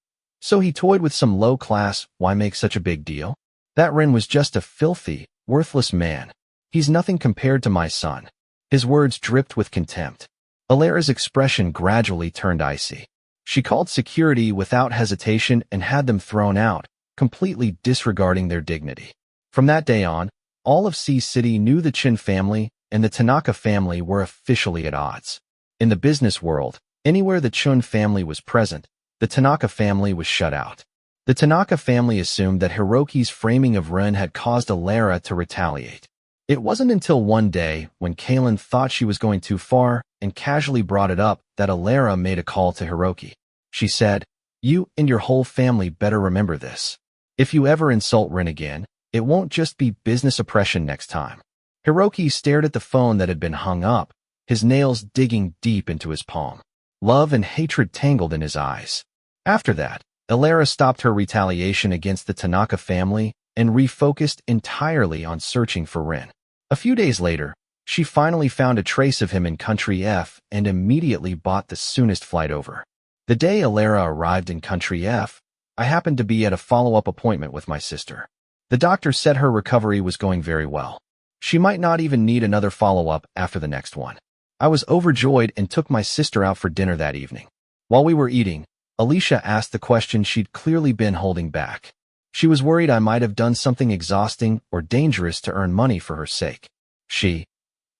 So he toyed with some low-class, why make such a big deal? That Ren was just a filthy, worthless man. He's nothing compared to my son. His words dripped with contempt. Alera's expression gradually turned icy. She called security without hesitation and had them thrown out, completely disregarding their dignity. From that day on, all of Sea City knew the Chin family and the Tanaka family were officially at odds. In the business world, anywhere the Chun family was present, the Tanaka family was shut out. The Tanaka family assumed that Hiroki's framing of Ren had caused Alera to retaliate. It wasn't until one day, when Kalin thought she was going too far and casually brought it up, that Alera made a call to Hiroki. She said, You and your whole family better remember this. If you ever insult Ren again, it won't just be business oppression next time. Hiroki stared at the phone that had been hung up, his nails digging deep into his palm. Love and hatred tangled in his eyes. After that, Alera stopped her retaliation against the Tanaka family and refocused entirely on searching for Ren. A few days later, she finally found a trace of him in Country F and immediately bought the soonest flight over. The day Alera arrived in Country F, I happened to be at a follow-up appointment with my sister. The doctor said her recovery was going very well. She might not even need another follow-up after the next one. I was overjoyed and took my sister out for dinner that evening. While we were eating, Alicia asked the question she'd clearly been holding back. She was worried I might have done something exhausting or dangerous to earn money for her sake.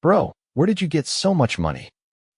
Bro, where did you get so much money?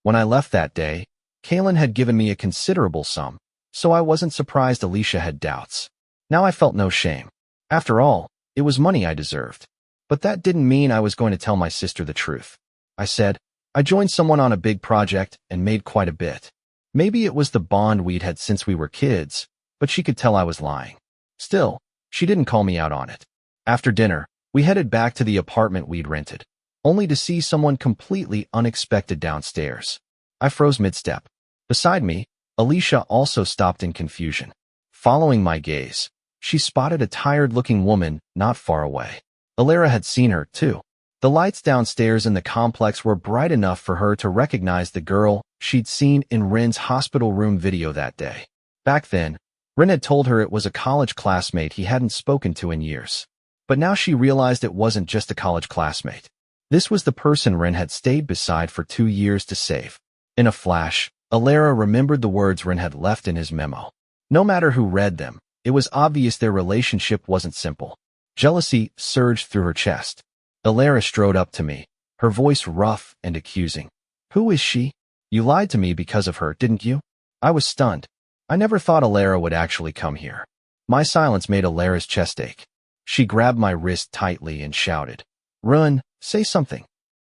When I left that day, Kalin had given me a considerable sum, so I wasn't surprised Alicia had doubts. Now I felt no shame. After all, it was money I deserved. But that didn't mean I was going to tell my sister the truth. I said, I joined someone on a big project and made quite a bit. Maybe it was the bond we'd had since we were kids, but she could tell I was lying. Still, she didn't call me out on it. After dinner, we headed back to the apartment we'd rented, only to see someone completely unexpected downstairs. I froze mid-step. Beside me, Alicia also stopped in confusion. Following my gaze, she spotted a tired-looking woman not far away. Alera had seen her, too. The lights downstairs in the complex were bright enough for her to recognize the girl she'd seen in Ren's hospital room video that day. Back then, Ren had told her it was a college classmate he hadn't spoken to in years. But now she realized it wasn't just a college classmate. This was the person Ren had stayed beside for 2 years to save. In a flash, Alera remembered the words Ren had left in his memo. No matter who read them, it was obvious their relationship wasn't simple. Jealousy surged through her chest. Alera strode up to me, her voice rough and accusing. Who is she? You lied to me because of her, didn't you? I was stunned. I never thought Alera would actually come here. My silence made Alera's chest ache. She grabbed my wrist tightly and shouted, Run, say something.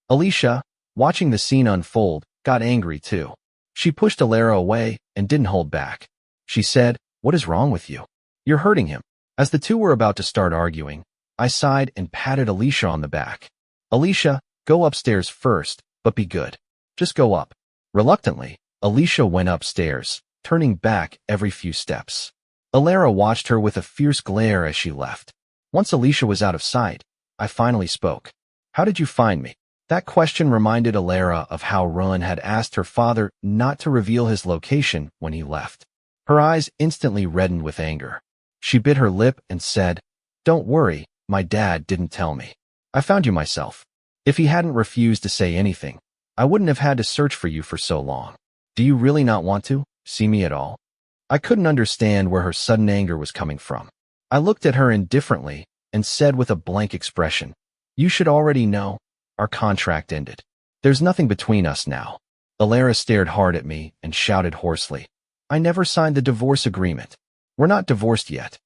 Alicia, watching the scene unfold, got angry too. She pushed Alera away and didn't hold back. She said, What is wrong with you? You're hurting him. As the two were about to start arguing, I sighed and patted Alicia on the back. Alicia, go upstairs first, but be good. Just go up. Reluctantly, Alicia went upstairs, turning back every few steps. Alera watched her with a fierce glare as she left. Once Alicia was out of sight, I finally spoke. How did you find me? That question reminded Alera of how Ren had asked her father not to reveal his location when he left. Her eyes instantly reddened with anger. She bit her lip and said, Don't worry, my dad didn't tell me. I found you myself. If he hadn't refused to say anything, I wouldn't have had to search for you for so long. Do you really not want to see me at all? I couldn't understand where her sudden anger was coming from. I looked at her indifferently and said with a blank expression, You should already know. Our contract ended. There's nothing between us now. Alera stared hard at me and shouted hoarsely, I never signed the divorce agreement. We're not divorced yet.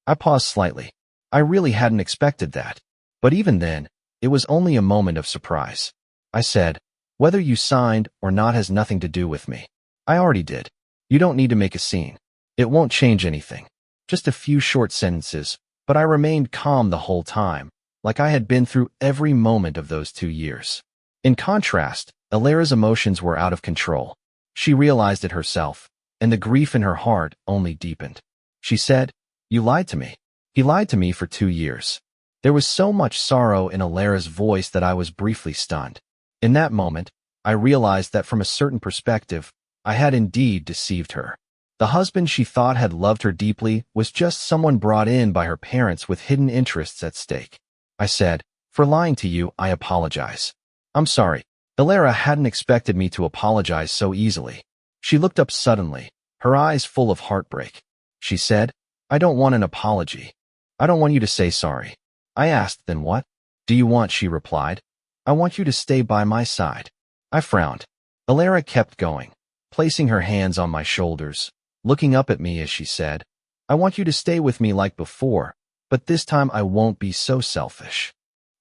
I paused slightly. I really hadn't expected that. But even then, it was only a moment of surprise. I said, Whether you signed or not has nothing to do with me. I already did. You don't need to make a scene. It won't change anything. Just a few short sentences, but I remained calm the whole time, like I had been through every moment of those 2 years. In contrast, Alera's emotions were out of control. She realized it herself, and the grief in her heart only deepened. She said, "You lied to me. He lied to me for 2 years." There was so much sorrow in Alera's voice that I was briefly stunned. In that moment, I realized that from a certain perspective, I had indeed deceived her. The husband she thought had loved her deeply was just someone brought in by her parents with hidden interests at stake. I said, "For lying to you, I apologize." "I'm sorry." Alera hadn't expected me to apologize so easily. She looked up suddenly, her eyes full of heartbreak. She said, "I don't want an apology. I don't want you to say sorry." I asked, "Then what do you want?" She replied, "I want you to stay by my side." I frowned. Alera kept going, placing her hands on my shoulders, looking up at me as she said, "I want you to stay with me like before, but this time I won't be so selfish."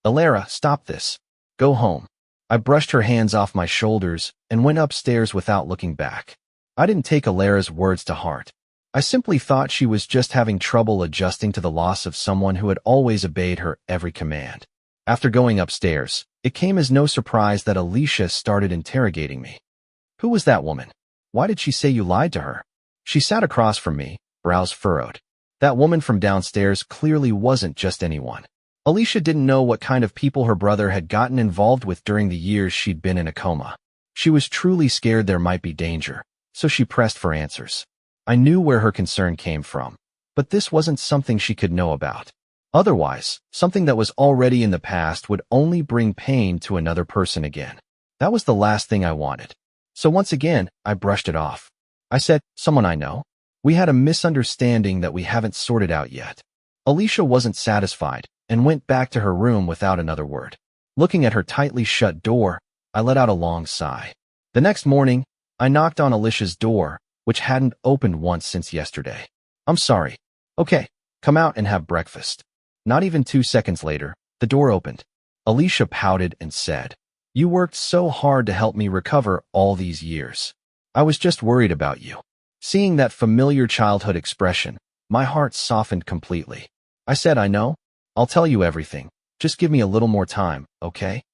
"Alera, stop this. Go home." I brushed her hands off my shoulders and went upstairs without looking back. I didn't take Alera's words to heart. I simply thought she was just having trouble adjusting to the loss of someone who had always obeyed her every command. After going upstairs, it came as no surprise that Alicia started interrogating me. "Who was that woman? Why did she say you lied to her?" She sat across from me, brows furrowed. That woman from downstairs clearly wasn't just anyone. Alicia didn't know what kind of people her brother had gotten involved with during the years she'd been in a coma. She was truly scared there might be danger, so she pressed for answers. I knew where her concern came from, but this wasn't something she could know about. Otherwise, something that was already in the past would only bring pain to another person again. That was the last thing I wanted. So once again, I brushed it off. I said, "Someone I know. We had a misunderstanding that we haven't sorted out yet." Alicia wasn't satisfied and went back to her room without another word. Looking at her tightly shut door, I let out a long sigh. The next morning, I knocked on Alicia's door, which hadn't opened once since yesterday. "I'm sorry." "Okay, come out and have breakfast." Not even 2 seconds later, the door opened. Alicia pouted and said, "You worked so hard to help me recover all these years. I was just worried about you." Seeing that familiar childhood expression, my heart softened completely. I said, "I know. I'll tell you everything. Just give me a little more time, okay?"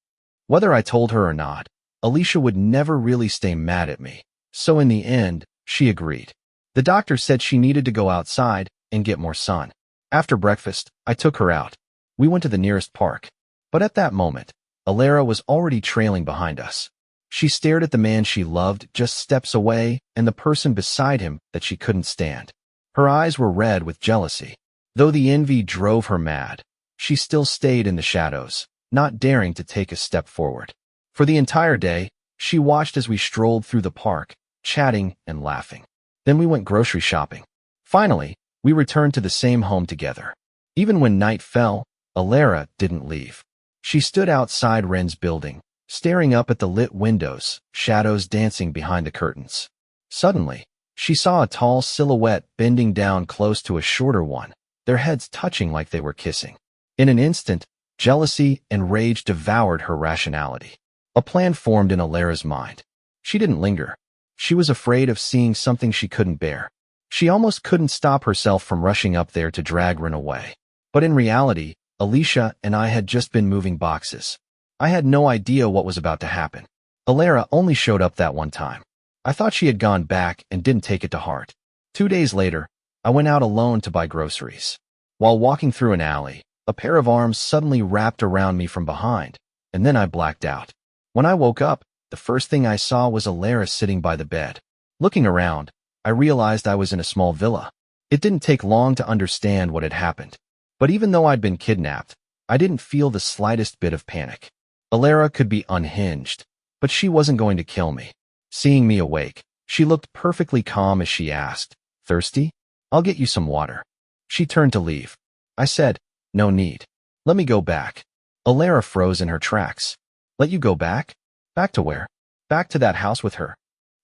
Whether I told her or not, Alicia would never really stay mad at me. So in the end, she agreed. The doctor said she needed to go outside and get more sun. After breakfast, I took her out. We went to the nearest park. But at that moment, Alera was already trailing behind us. She stared at the man she loved just steps away and the person beside him that she couldn't stand. Her eyes were red with jealousy. Though the envy drove her mad, she still stayed in the shadows, not daring to take a step forward. For the entire day, she watched as we strolled through the park, chatting and laughing. Then we went grocery shopping. Finally, we returned to the same home together. Even when night fell, Alera didn't leave. She stood outside Ren's building, staring up at the lit windows, shadows dancing behind the curtains. Suddenly, she saw a tall silhouette bending down close to a shorter one, their heads touching like they were kissing. In an instant, jealousy and rage devoured her rationality. A plan formed in Alera's mind. She didn't linger. She was afraid of seeing something she couldn't bear. She almost couldn't stop herself from rushing up there to drag Ren away. But in reality, Alicia and I had just been moving boxes. I had no idea what was about to happen. Alera only showed up that one time. I thought she had gone back and didn't take it to heart. 2 days later, I went out alone to buy groceries. While walking through an alley, a pair of arms suddenly wrapped around me from behind, and then I blacked out. When I woke up, the first thing I saw was Alera sitting by the bed. Looking around, I realized I was in a small villa. It didn't take long to understand what had happened. But even though I'd been kidnapped, I didn't feel the slightest bit of panic. Alera could be unhinged, but she wasn't going to kill me. Seeing me awake, she looked perfectly calm as she asked, "Thirsty? I'll get you some water." She turned to leave. I said, "No need. Let me go back." Alera froze in her tracks. "Let you go back? Back to where?" "Back to that house with her."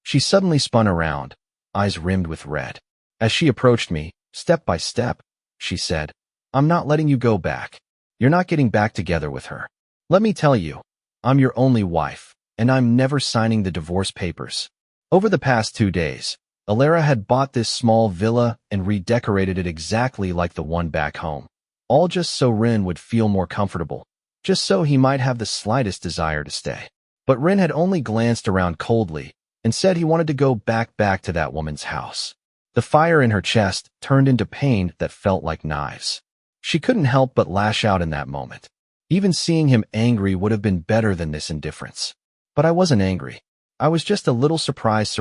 She suddenly spun around, eyes rimmed with red. As she approached me, step by step, she said, "I'm not letting you go back. You're not getting back together with her. Let me tell you, I'm your only wife, and I'm never signing the divorce papers." Over the past 2 days, Alera had bought this small villa and redecorated it exactly like the one back home. all just so Rin would feel more comfortable, just so he might have the slightest desire to stay. But Rin had only glanced around coldly and said he wanted to go back to that woman's house. The fire in her chest turned into pain that felt like knives. She couldn't help but lash out in that moment. Even seeing him angry would have been better than this indifference. But I wasn't angry. I was just a little surprised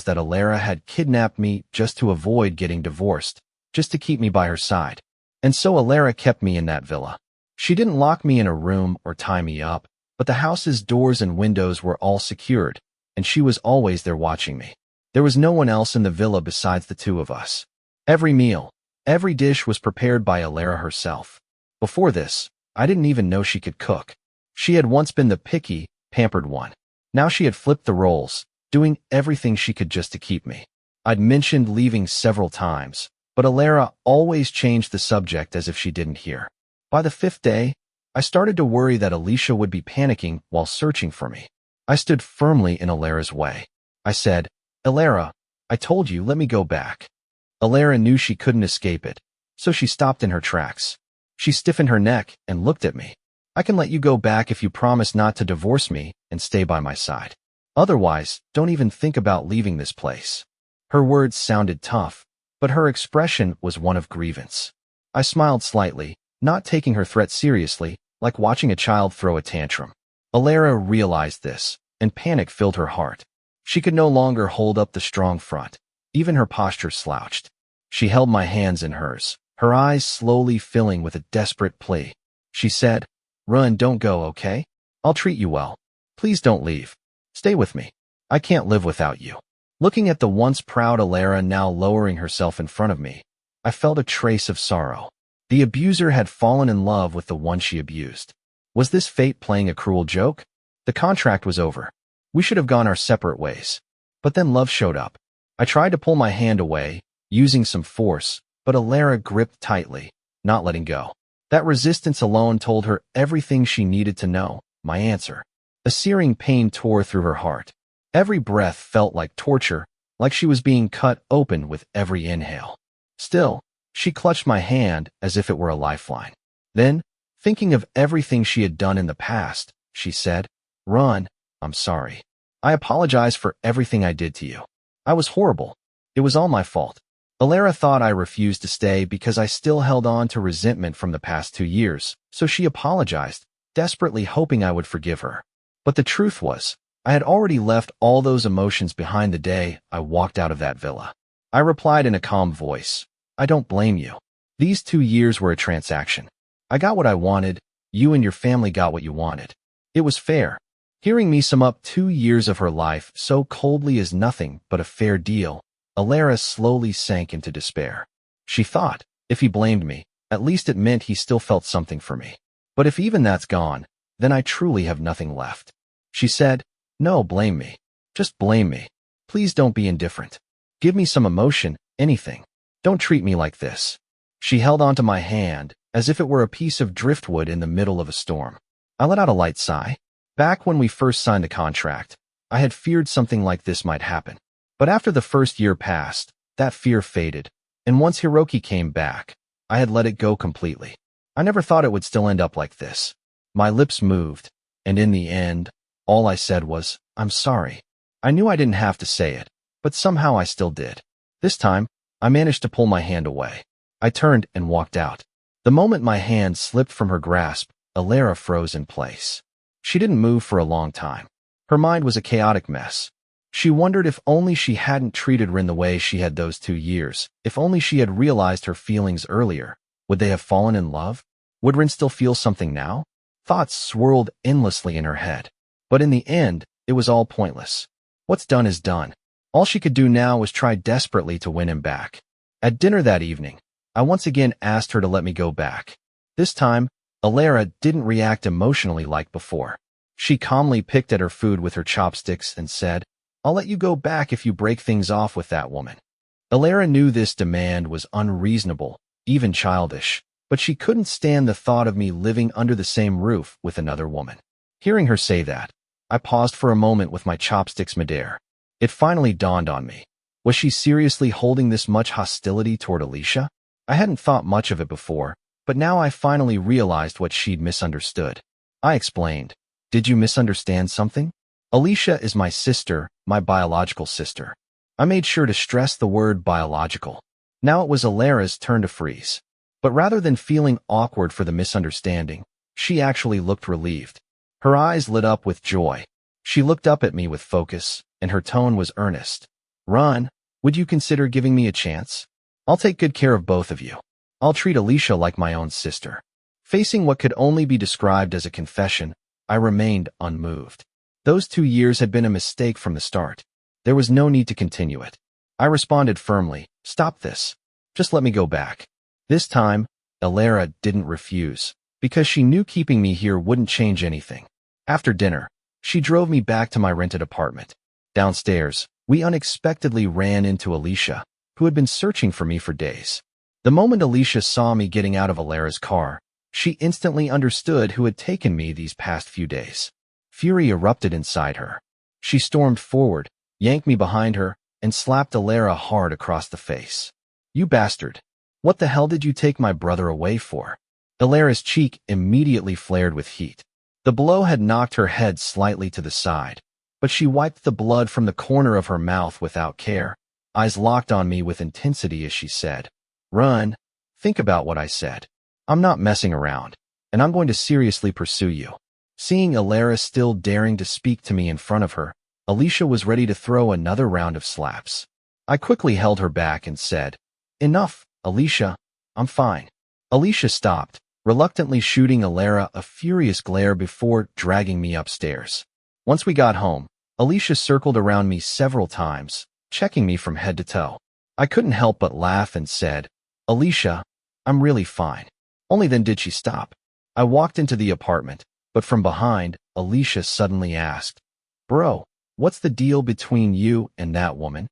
that Alara had kidnapped me just to avoid getting divorced, just to keep me by her side. And so Alara kept me in that villa. She didn't lock me in a room or tie me up, but the house's doors and windows were all secured, and she was always there watching me. There was no one else in the villa besides the two of us. Every meal, every dish was prepared by Alara herself. Before this, I didn't even know she could cook. She had once been the picky, pampered one. Now she had flipped the roles, doing everything she could just to keep me. I'd mentioned leaving several times, but Alara always changed the subject as if she didn't hear. By the 5th day, I started to worry that Alicia would be panicking while searching for me. I stood firmly in Alara's way. I said, "Alara, I told you, let me go back." Alara knew she couldn't escape it, so she stopped in her tracks. She stiffened her neck and looked at me. "I can let you go back if you promise not to divorce me and stay by my side. Otherwise, don't even think about leaving this place." Her words sounded tough, but her expression was one of grievance. I smiled slightly, not taking her threat seriously, like watching a child throw a tantrum. Alara realized this, and panic filled her heart. She could no longer hold up the strong front. Even her posture slouched. She held my hands in hers, her eyes slowly filling with a desperate plea. She said, "Run, don't go, okay? I'll treat you well. Please don't leave. Stay with me. I can't live without you." Looking at the once proud Alara now lowering herself in front of me, I felt a trace of sorrow. The abuser had fallen in love with the one she abused. Was this fate playing a cruel joke? The contract was over. We should have gone our separate ways. But then love showed up. I tried to pull my hand away, using some force, but Alara gripped tightly, not letting go. That resistance alone told her everything she needed to know, my answer. A searing pain tore through her heart. Every breath felt like torture, like she was being cut open with every inhale. Still, she clutched my hand as if it were a lifeline. Then, thinking of everything she had done in the past, she said, "Run, I'm sorry. I apologize for everything I did to you. I was horrible. It was all my fault." Alara thought I refused to stay because I still held on to resentment from the past 2 years, so she apologized, desperately hoping I would forgive her. But the truth was, I had already left all those emotions behind the day I walked out of that villa. I replied in a calm voice, "I don't blame you. These 2 years were a transaction. I got what I wanted, you and your family got what you wanted. It was fair." Hearing me sum up 2 years of her life so coldly as nothing but a fair deal, Alara slowly sank into despair. She thought, if he blamed me, at least it meant he still felt something for me. But if even that's gone, then I truly have nothing left. She said, "No, blame me. Just blame me. Please don't be indifferent. Give me some emotion, anything. Don't treat me like this." She held onto my hand, as if it were a piece of driftwood in the middle of a storm. I let out a light sigh. Back when we first signed the contract, I had feared something like this might happen. But after the first year passed, that fear faded, and once Hiroki came back, I had let it go completely. I never thought it would still end up like this. My lips moved, and in the end, all I said was, "I'm sorry." I knew I didn't have to say it, but somehow I still did. This time, I managed to pull my hand away. I turned and walked out. The moment my hand slipped from her grasp, Alara froze in place. She didn't move for a long time. Her mind was a chaotic mess. She wondered if only she hadn't treated Rin the way she had those 2 years, if only she had realized her feelings earlier. Would they have fallen in love? Would Rin still feel something now? Thoughts swirled endlessly in her head. But in the end, it was all pointless. What's done is done. All she could do now was try desperately to win him back. At dinner that evening, I once again asked her to let me go back. This time, Alara didn't react emotionally like before. She calmly picked at her food with her chopsticks and said, "I'll let you go back if you break things off with that woman." Alara knew this demand was unreasonable, even childish, but she couldn't stand the thought of me living under the same roof with another woman. Hearing her say that, I paused for a moment with my chopsticks midair. It finally dawned on me. Was she seriously holding this much hostility toward Alicia? I hadn't thought much of it before, but now I finally realized what she'd misunderstood. I explained. Did you misunderstand something? Alicia is my sister, my biological sister. I made sure to stress the word biological. Now it was Alara's turn to freeze. But rather than feeling awkward for the misunderstanding, she actually looked relieved. Her eyes lit up with joy. She looked up at me with focus, and her tone was earnest. Run, would you consider giving me a chance? I'll take good care of both of you. I'll treat Alicia like my own sister. Facing what could only be described as a confession, I remained unmoved. Those 2 years had been a mistake from the start. There was no need to continue it. I responded firmly, stop this. Just let me go back. This time, Alara didn't refuse, because she knew keeping me here wouldn't change anything. After dinner, she drove me back to my rented apartment. Downstairs, we unexpectedly ran into Alicia, who had been searching for me for days. The moment Alicia saw me getting out of Alara's car, she instantly understood who had taken me these past few days. Fury erupted inside her. She stormed forward, yanked me behind her, and slapped Alara hard across the face. You bastard! What the hell did you take my brother away for? Alara's cheek immediately flared with heat. The blow had knocked her head slightly to the side, but she wiped the blood from the corner of her mouth without care, eyes locked on me with intensity as she said, Run. Think about what I said. I'm not messing around, and I'm going to seriously pursue you. Seeing Alara still daring to speak to me in front of her, Alicia was ready to throw another round of slaps. I quickly held her back and said, Enough, Alicia, I'm fine. Alicia stopped, reluctantly shooting Alara a furious glare before dragging me upstairs. Once we got home, Alicia circled around me several times, checking me from head to toe. I couldn't help but laugh and said, Alicia, I'm really fine. Only then did she stop. I walked into the apartment, but from behind, Alicia suddenly asked, Bro, what's the deal between you and that woman?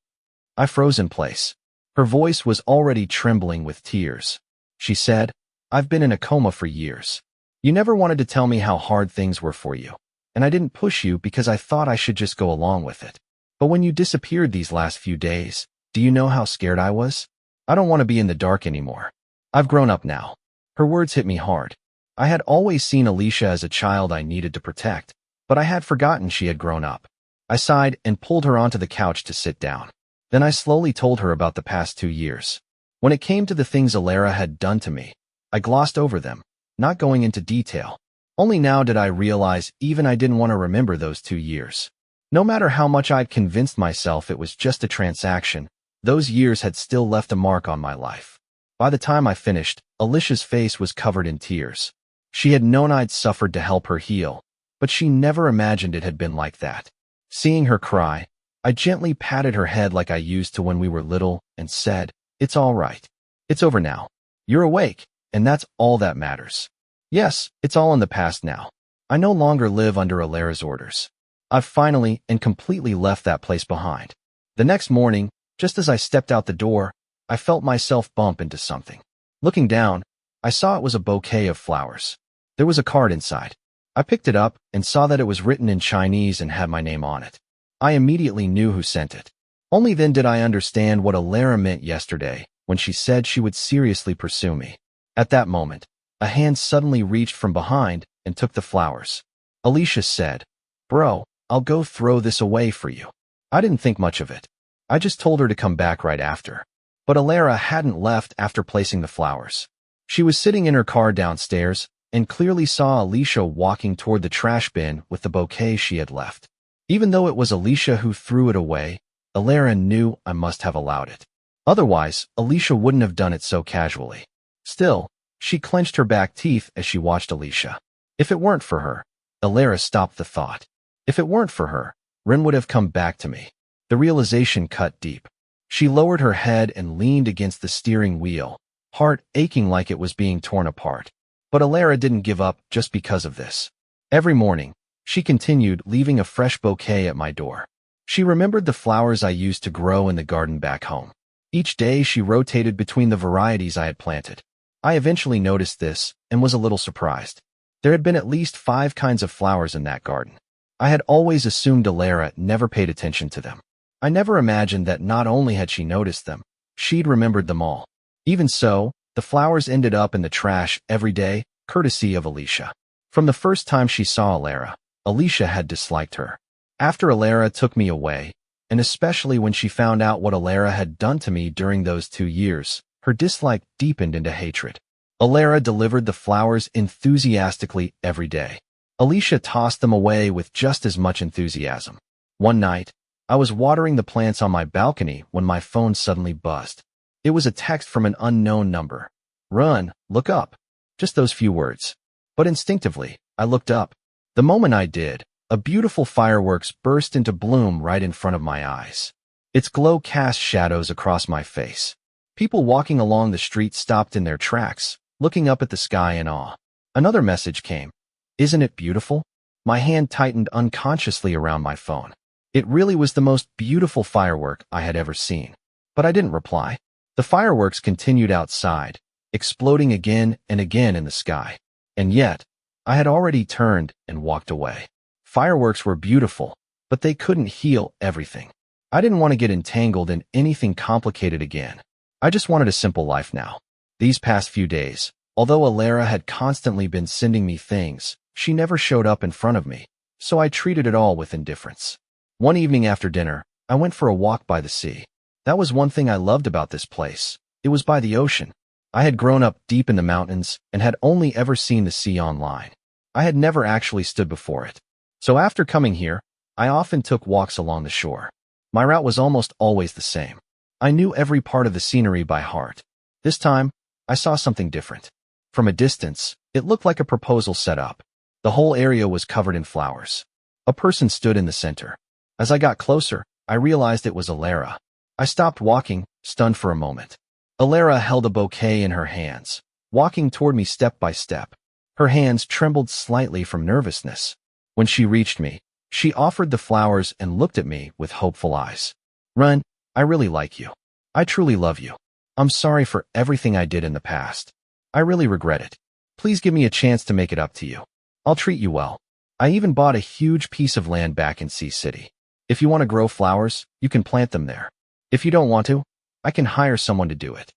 I froze in place. Her voice was already trembling with tears. She said, I've been in a coma for years. You never wanted to tell me how hard things were for you, and I didn't push you because I thought I should just go along with it. But when you disappeared these last few days, do you know how scared I was? I don't want to be in the dark anymore. I've grown up now. Her words hit me hard. I had always seen Alicia as a child I needed to protect, but I had forgotten she had grown up. I sighed and pulled her onto the couch to sit down. Then I slowly told her about the past 2 years. When it came to the things Alara had done to me, I glossed over them, not going into detail. Only now did I realize even I didn't want to remember those 2 years. No matter how much I'd convinced myself it was just a transaction, those years had still left a mark on my life. By the time I finished, Alicia's face was covered in tears. She had known I'd suffered to help her heal, but she never imagined it had been like that. Seeing her cry, I gently patted her head like I used to when we were little and said, It's all right. It's over now. You're awake, and that's all that matters. Yes, it's all in the past now. I no longer live under Alara's orders. I've finally and completely left that place behind. The next morning, just as I stepped out the door, I felt myself bump into something. Looking down, I saw it was a bouquet of flowers. There was a card inside. I picked it up and saw that it was written in Chinese and had my name on it. I immediately knew who sent it. Only then did I understand what Alara meant yesterday when she said she would seriously pursue me. At that moment, a hand suddenly reached from behind and took the flowers. Alicia said, Bro, I'll go throw this away for you. I didn't think much of it. I just told her to come back right after. But Alara hadn't left after placing the flowers. She was sitting in her car downstairs and clearly saw Alicia walking toward the trash bin with the bouquet she had left. Even though it was Alicia who threw it away, Alara knew I must have allowed it. Otherwise, Alicia wouldn't have done it so casually. Still, she clenched her back teeth as she watched Alicia. If it weren't for her, Alara stopped the thought. If it weren't for her, Ren would have come back to me. The realization cut deep. She lowered her head and leaned against the steering wheel, heart aching like it was being torn apart. But Alara didn't give up just because of this. Every morning, she continued, leaving a fresh bouquet at my door. She remembered the flowers I used to grow in the garden back home. Each day she rotated between the varieties I had planted. I eventually noticed this and was a little surprised. There had been at least 5 kinds of flowers in that garden. I had always assumed Alara never paid attention to them. I never imagined that not only had she noticed them, she'd remembered them all. Even so, The flowers ended up in the trash every day, courtesy of Alicia. From the first time she saw Alara, Alicia had disliked her. After Alara took me away, and especially when she found out what Alara had done to me during those 2 years, her dislike deepened into hatred. Alara delivered the flowers enthusiastically every day. Alicia tossed them away with just as much enthusiasm. One night, I was watering the plants on my balcony when my phone suddenly buzzed. It was a text from an unknown number. "Run, look up." Just those few words. But instinctively, I looked up. The moment I did, a beautiful fireworks burst into bloom right in front of my eyes. Its glow cast shadows across my face. People walking along the street stopped in their tracks, looking up at the sky in awe. Another message came. "Isn't it beautiful?" My hand tightened unconsciously around my phone. It really was the most beautiful firework I had ever seen. But I didn't reply. The fireworks continued outside, exploding again and again in the sky. And yet, I had already turned and walked away. Fireworks were beautiful, but they couldn't heal everything. I didn't want to get entangled in anything complicated again. I just wanted a simple life now. These past few days, although Alara had constantly been sending me things, she never showed up in front of me, so I treated it all with indifference. One evening after dinner, I went for a walk by the sea. That was one thing I loved about this place. It was by the ocean. I had grown up deep in the mountains and had only ever seen the sea online. I had never actually stood before it. So after coming here, I often took walks along the shore. My route was almost always the same. I knew every part of the scenery by heart. This time, I saw something different. From a distance, it looked like a proposal set up. The whole area was covered in flowers. A person stood in the center. As I got closer, I realized it was Alara. I stopped walking, stunned for a moment. Alara held a bouquet in her hands, walking toward me step by step. Her hands trembled slightly from nervousness. When she reached me, she offered the flowers and looked at me with hopeful eyes. "Run, I really like you. I truly love you. I'm sorry for everything I did in the past. I really regret it. Please give me a chance to make it up to you. I'll treat you well. I even bought a huge piece of land back in Sea City. If you want to grow flowers, you can plant them there. If you don't want to, I can hire someone to do it."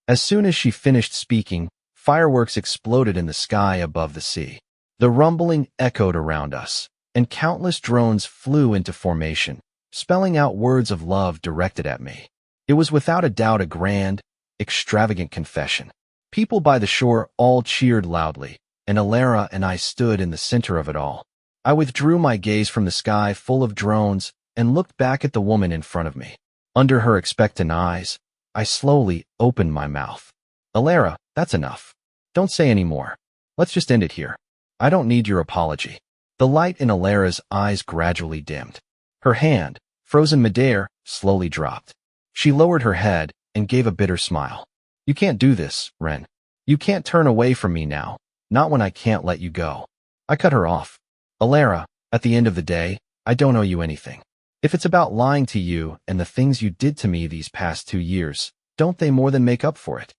As soon as she finished speaking, fireworks exploded in the sky above the sea. The rumbling echoed around us, and countless drones flew into formation, spelling out words of love directed at me. It was without a doubt a grand, extravagant confession. People by the shore all cheered loudly, and Alara and I stood in the center of it all. I withdrew my gaze from the sky full of drones and looked back at the woman in front of me. Under her expectant eyes, I slowly opened my mouth. "Alara, that's enough. Don't say any more. Let's just end it here. I don't need your apology." The light in Alara's eyes gradually dimmed. Her hand, frozen midair, slowly dropped. She lowered her head and gave a bitter smile. "You can't do this, Ren. You can't turn away from me now, not when I can't let you go." I cut her off. "Alara, at the end of the day, I don't owe you anything. If it's about lying to you and the things you did to me these past 2 years, don't they more than make up for it?"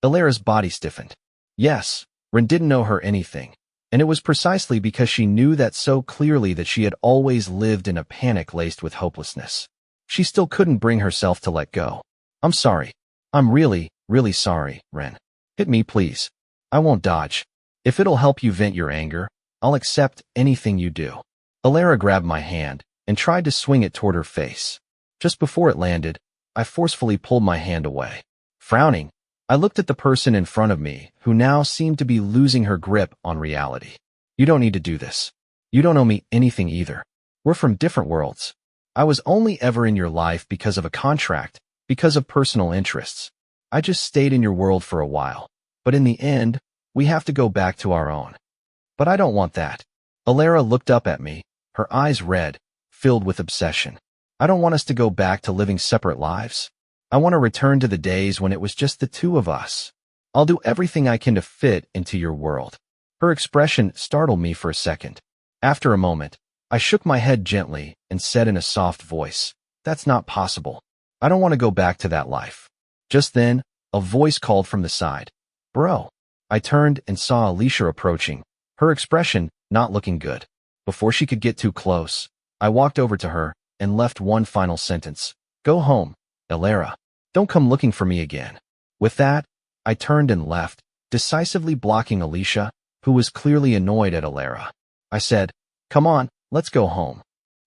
Alara's body stiffened. Yes, Ren didn't owe her anything, and it was precisely because she knew that so clearly that she had always lived in a panic laced with hopelessness. She still couldn't bring herself to let go. "I'm sorry. I'm really, really sorry, Ren. Hit me, please. I won't dodge. If it'll help you vent your anger, I'll accept anything you do." Alara grabbed my hand and tried to swing it toward her face. Just before it landed, I forcefully pulled my hand away. Frowning, I looked at the person in front of me, who now seemed to be losing her grip on reality. "You don't need to do this. You don't owe me anything either. We're from different worlds. I was only ever in your life because of a contract, because of personal interests. I just stayed in your world for a while. But in the end, we have to go back to our own." "But I don't want that." Alara looked up at me, her eyes red, filled with obsession. "I don't want us to go back to living separate lives. I want to return to the days when it was just the two of us. I'll do everything I can to fit into your world." Her expression startled me for a second. After a moment, I shook my head gently and said in a soft voice, "That's not possible. I don't want to go back to that life." Just then, a voice called from the side. "Bro." I turned and saw Alicia approaching, her expression not looking good. Before she could get too close, I walked over to her and left one final sentence. "Go home, Alara. Don't come looking for me again." With that, I turned and left, decisively blocking Alicia, who was clearly annoyed at Alara. I said, "Come on, let's go home."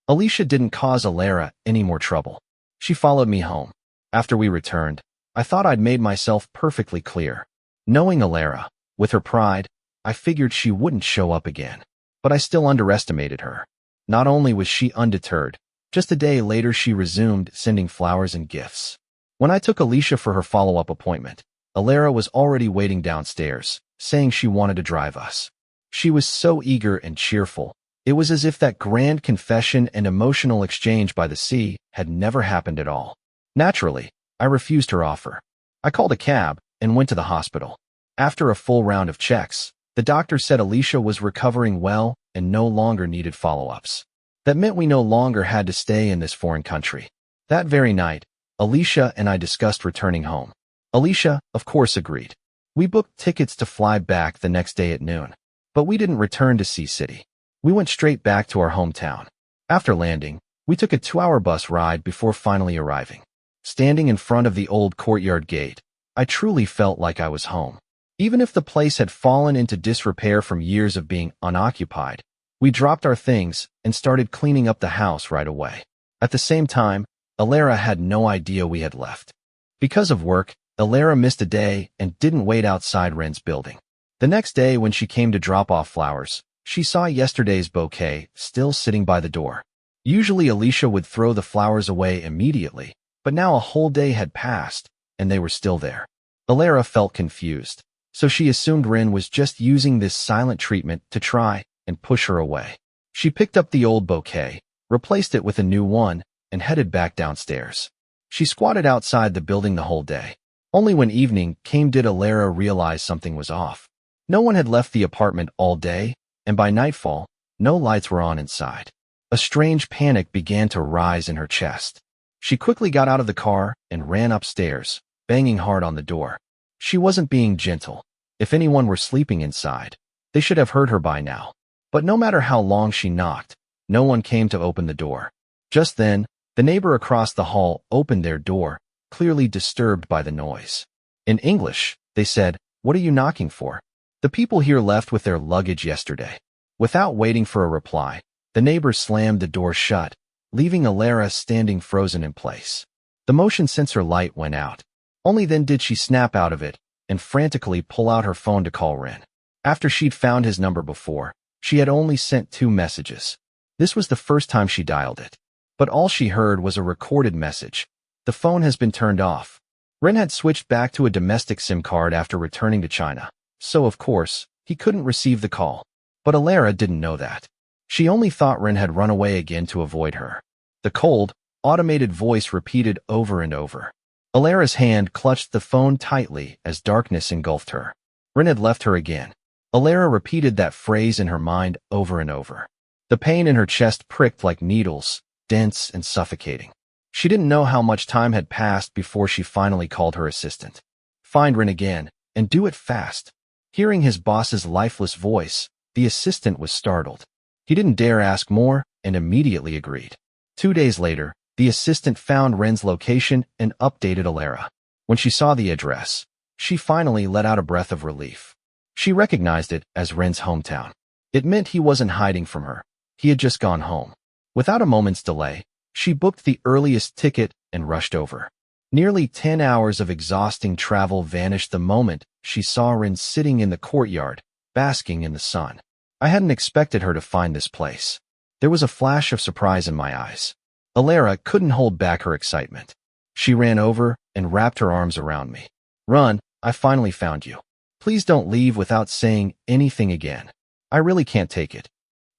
Alicia didn't cause Alara any more trouble. She followed me home. After we returned, I thought I'd made myself perfectly clear. Knowing Alara, with her pride, I figured she wouldn't show up again. But I still underestimated her. Not only was she undeterred, just a day later she resumed sending flowers and gifts. When I took Alicia for her follow-up appointment, Alara was already waiting downstairs, saying she wanted to drive us. She was so eager and cheerful. It was as if that grand confession and emotional exchange by the sea had never happened at all. Naturally, I refused her offer. I called a cab and went to the hospital. After a full round of checks, the doctor said Alicia was recovering well and no longer needed follow-ups. That meant we no longer had to stay in this foreign country. That very night, Alicia and I discussed returning home. Alicia, of course, agreed. We booked tickets to fly back the next day at noon. But we didn't return to Sea City. We went straight back to our hometown. After landing, we took a 2-hour bus ride before finally arriving. Standing in front of the old courtyard gate, I truly felt like I was home. Even if the place had fallen into disrepair from years of being unoccupied, we dropped our things and started cleaning up the house right away. At the same time, Alara had no idea we had left. Because of work, Alara missed a day and didn't wait outside Ren's building. The next day when she came to drop off flowers, she saw yesterday's bouquet still sitting by the door. Usually Alicia would throw the flowers away immediately, but now a whole day had passed, and they were still there. Alara felt confused, so she assumed Ren was just using this silent treatment to try and push her away. She picked up the old bouquet, replaced it with a new one, and headed back downstairs. She squatted outside the building the whole day. Only when evening came did Alara realize something was off. No one had left the apartment all day, and by nightfall, no lights were on inside. A strange panic began to rise in her chest. She quickly got out of the car and ran upstairs, banging hard on the door. She wasn't being gentle. If anyone were sleeping inside, they should have heard her by now. But no matter how long she knocked, no one came to open the door. Just then, the neighbor across the hall opened their door, clearly disturbed by the noise. In English, they said, "What are you knocking for?" The people here left with their luggage yesterday. Without waiting for a reply, the neighbor slammed the door shut, leaving Alara standing frozen in place. The motion sensor light went out. Only then did she snap out of it and frantically pull out her phone to call Ren. After she'd found his number before, she had only sent 2 messages. This was the first time she dialed it. But all she heard was a recorded message. "The phone has been turned off." Ren had switched back to a domestic SIM card after returning to China, so of course, he couldn't receive the call. But Alara didn't know that. She only thought Ren had run away again to avoid her. The cold, automated voice repeated over and over. Alara's hand clutched the phone tightly as darkness engulfed her. Ren had left her again. Alara repeated that phrase in her mind over and over. The pain in her chest pricked like needles, dense and suffocating. She didn't know how much time had passed before she finally called her assistant. "Find Ren again, and do it fast." Hearing his boss's lifeless voice, the assistant was startled. He didn't dare ask more and immediately agreed. 2 days later, the assistant found Ren's location and updated Alara. When she saw the address, she finally let out a breath of relief. She recognized it as Ren's hometown. It meant he wasn't hiding from her. He had just gone home. Without a moment's delay, she booked the earliest ticket and rushed over. Nearly 10 hours of exhausting travel vanished the moment she saw Ren sitting in the courtyard, basking in the sun. I hadn't expected her to find this place. There was a flash of surprise in my eyes. Alara couldn't hold back her excitement. She ran over and wrapped her arms around me. "Run, I finally found you. Please don't leave without saying anything again. I really can't take it."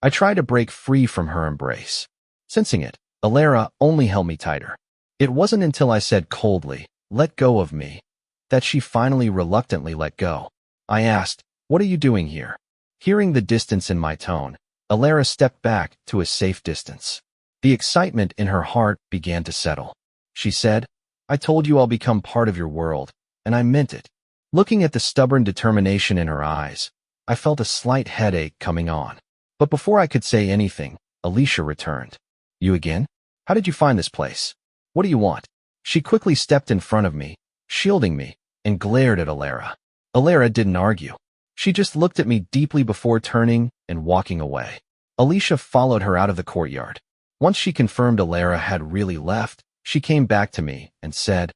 I tried to break free from her embrace. Sensing it, Alara only held me tighter. It wasn't until I said coldly, "Let go of me," that she finally reluctantly let go. I asked, "What are you doing here?" Hearing the distance in my tone, Alara stepped back to a safe distance. The excitement in her heart began to settle. She said, "I told you I'll become part of your world, and I meant it." Looking at the stubborn determination in her eyes, I felt a slight headache coming on. But before I could say anything, Alicia returned. "You again? How did you find this place? What do you want?" She quickly stepped in front of me, shielding me, and glared at Alara. Alara didn't argue. She just looked at me deeply before turning and walking away. Alicia followed her out of the courtyard. Once she confirmed Alara had really left, she came back to me and said,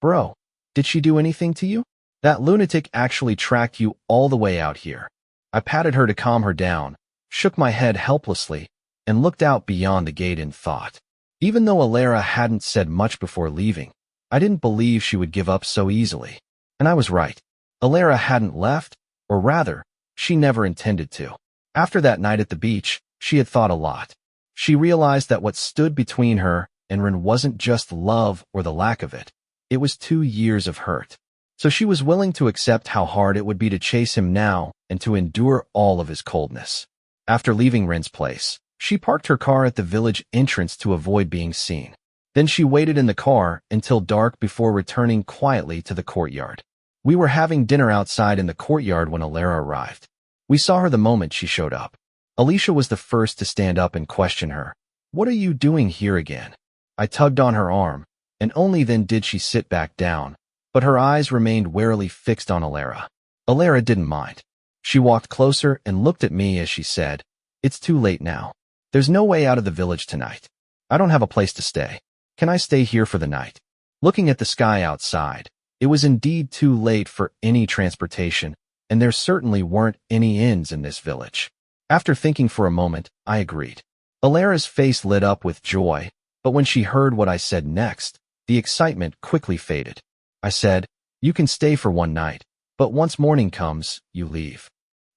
"Bro, did she do anything to you? That lunatic actually tracked you all the way out here." I patted her to calm her down, shook my head helplessly, and looked out beyond the gate in thought. Even though Alara hadn't said much before leaving, I didn't believe she would give up so easily. And I was right. Alara hadn't left, or rather, she never intended to. After that night at the beach, she had thought a lot. She realized that what stood between her and Ren wasn't just love or the lack of it. It was 2 years of hurt. So she was willing to accept how hard it would be to chase him now and to endure all of his coldness. After leaving Ren's place, she parked her car at the village entrance to avoid being seen. Then she waited in the car until dark before returning quietly to the courtyard. We were having dinner outside in the courtyard when Alara arrived. We saw her the moment she showed up. Alicia was the first to stand up and question her. "What are you doing here again?" I tugged on her arm, and only then did she sit back down, but her eyes remained warily fixed on Alara. Alara didn't mind. She walked closer and looked at me as she said, "It's too late now. There's no way out of the village tonight. I don't have a place to stay. Can I stay here for the night?" Looking at the sky outside, it was indeed too late for any transportation, and there certainly weren't any inns in this village. After thinking for a moment, I agreed. Alara's face lit up with joy, but when she heard what I said next, the excitement quickly faded. I said, "You can stay for one night, but once morning comes, you leave."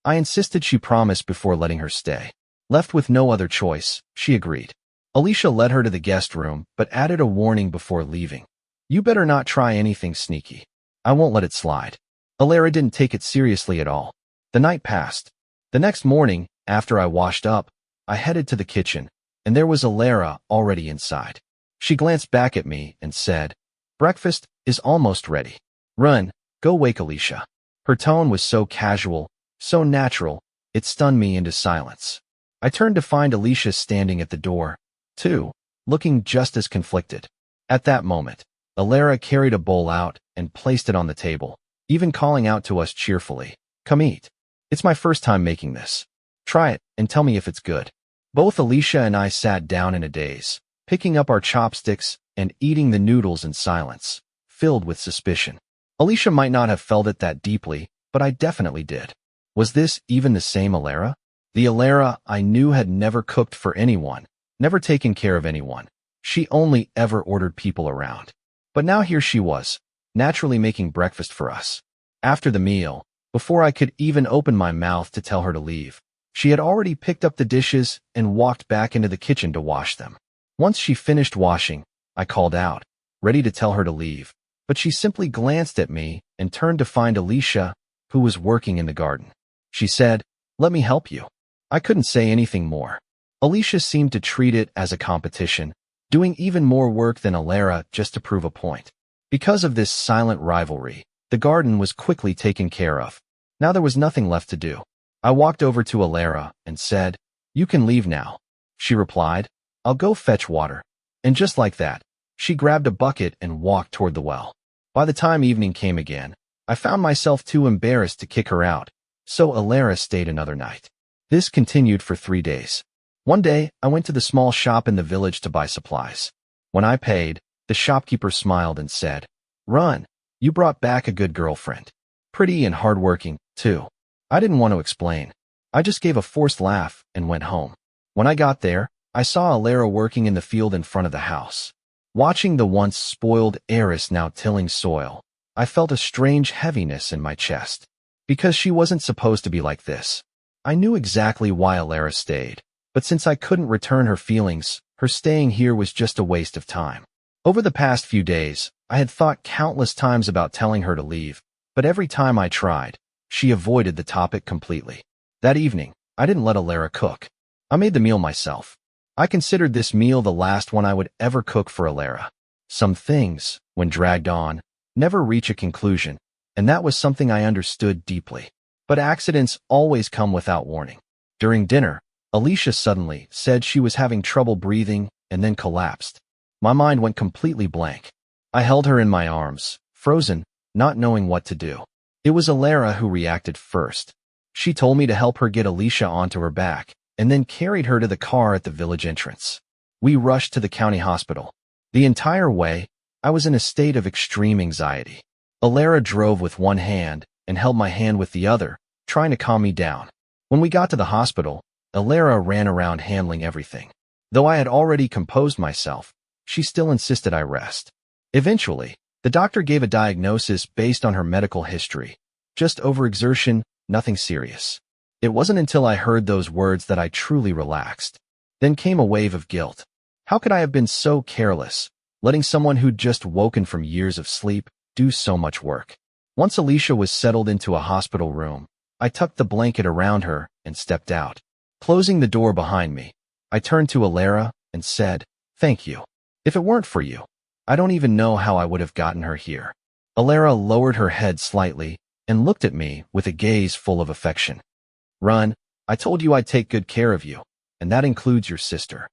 I insisted she promise before letting her stay. Left with no other choice, she agreed. Alicia led her to the guest room, but added a warning before leaving. "You better not try anything sneaky. I won't let it slide." Alara didn't take it seriously at all. The night passed. The next morning, after I washed up, I headed to the kitchen, and there was Alara already inside. She glanced back at me and said, "Breakfast is almost ready. Run, go wake Alicia." Her tone was so casual, so natural, it stunned me into silence. I turned to find Alicia standing at the door, too, looking just as conflicted. At that moment, Alara carried a bowl out and placed it on the table, even calling out to us cheerfully, "Come eat. It's my first time making this. Try it and tell me if it's good." Both Alicia and I sat down in a daze, picking up our chopsticks and eating the noodles in silence, filled with suspicion. Alicia might not have felt it that deeply, but I definitely did. Was this even the same Alara? The Alara I knew had never cooked for anyone, never taken care of anyone. She only ever ordered people around. But now here she was, naturally making breakfast for us. After the meal, before I could even open my mouth to tell her to leave, she had already picked up the dishes and walked back into the kitchen to wash them. Once she finished washing, I called out, ready to tell her to leave, but she simply glanced at me and turned to find Alicia, who was working in the garden. She said, "Let me help you." I couldn't say anything more. Alicia seemed to treat it as a competition, doing even more work than Alara just to prove a point. Because of this silent rivalry, the garden was quickly taken care of. Now there was nothing left to do. I walked over to Alara and said, "You can leave now." She replied, "I'll go fetch water." And just like that, she grabbed a bucket and walked toward the well. By the time evening came again, I found myself too embarrassed to kick her out, so Alara stayed another night. This continued for 3 days. One day, I went to the small shop in the village to buy supplies. When I paid, the shopkeeper smiled and said, "Run, you brought back a good girlfriend. Pretty and hardworking, too." I didn't want to explain. I just gave a forced laugh and went home. When I got there, I saw Alara working in the field in front of the house. Watching the once spoiled heiress now tilling soil, I felt a strange heaviness in my chest. Because she wasn't supposed to be like this. I knew exactly why Alara stayed, but since I couldn't return her feelings, her staying here was just a waste of time. Over the past few days, I had thought countless times about telling her to leave, but every time I tried, she avoided the topic completely. That evening, I didn't let Alara cook. I made the meal myself. I considered this meal the last one I would ever cook for Alara. Some things, when dragged on, never reach a conclusion, and that was something I understood deeply. But accidents always come without warning. During dinner, Alicia suddenly said she was having trouble breathing and then collapsed. My mind went completely blank. I held her in my arms, frozen, not knowing what to do. It was Alara who reacted first. She told me to help her get Alicia onto her back, and then carried her to the car at the village entrance. We rushed to the county hospital. The entire way, I was in a state of extreme anxiety. Alara drove with one hand and held my hand with the other, trying to calm me down. When we got to the hospital, Alara ran around handling everything. Though I had already composed myself, she still insisted I rest. Eventually, the doctor gave a diagnosis based on her medical history. Just overexertion, nothing serious. It wasn't until I heard those words that I truly relaxed. Then came a wave of guilt. How could I have been so careless, letting someone who'd just woken from years of sleep do so much work? Once Alicia was settled into a hospital room, I tucked the blanket around her and stepped out. Closing the door behind me, I turned to Alara and said, "Thank you. If it weren't for you, I don't even know how I would have gotten her here." Alara lowered her head slightly and looked at me with a gaze full of affection. "Run, I told you I'd take good care of you, and that includes your sister."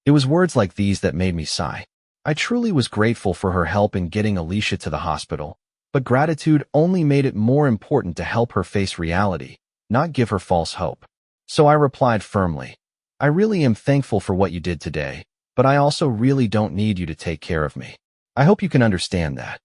It was words like these that made me sigh. I truly was grateful for her help in getting Alicia to the hospital, but gratitude only made it more important to help her face reality, not give her false hope. So I replied firmly, "I really am thankful for what you did today, but I also really don't need you to take care of me. I hope you can understand that."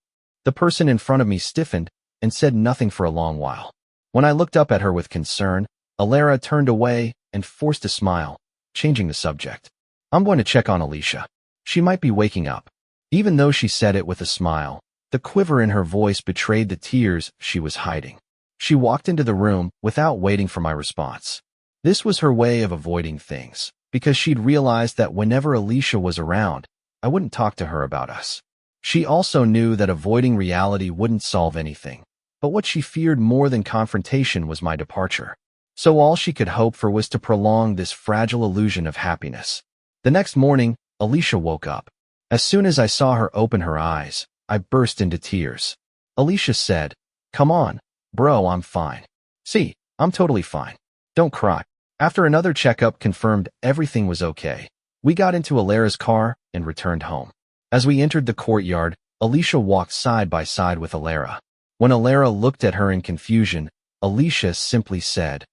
The person in front of me stiffened and said nothing for a long while. When I looked up at her with concern, Alara turned away and forced a smile, changing the subject. "I'm going to check on Alicia. She might be waking up." Even though she said it with a smile, the quiver in her voice betrayed the tears she was hiding. She walked into the room without waiting for my response. This was her way of avoiding things, because she'd realized that whenever Alicia was around, I wouldn't talk to her about us. She also knew that avoiding reality wouldn't solve anything, but what she feared more than confrontation was my departure. So all she could hope for was to prolong this fragile illusion of happiness. The next morning, Alicia woke up. As soon as I saw her open her eyes, I burst into tears. Alicia said, "Come on, bro, I'm fine. See, I'm totally fine. Don't cry." After another checkup confirmed everything was okay, we got into Alara's car and returned home. As we entered the courtyard, Alicia walked side by side with Alara. When Alara looked at her in confusion, Alicia simply said,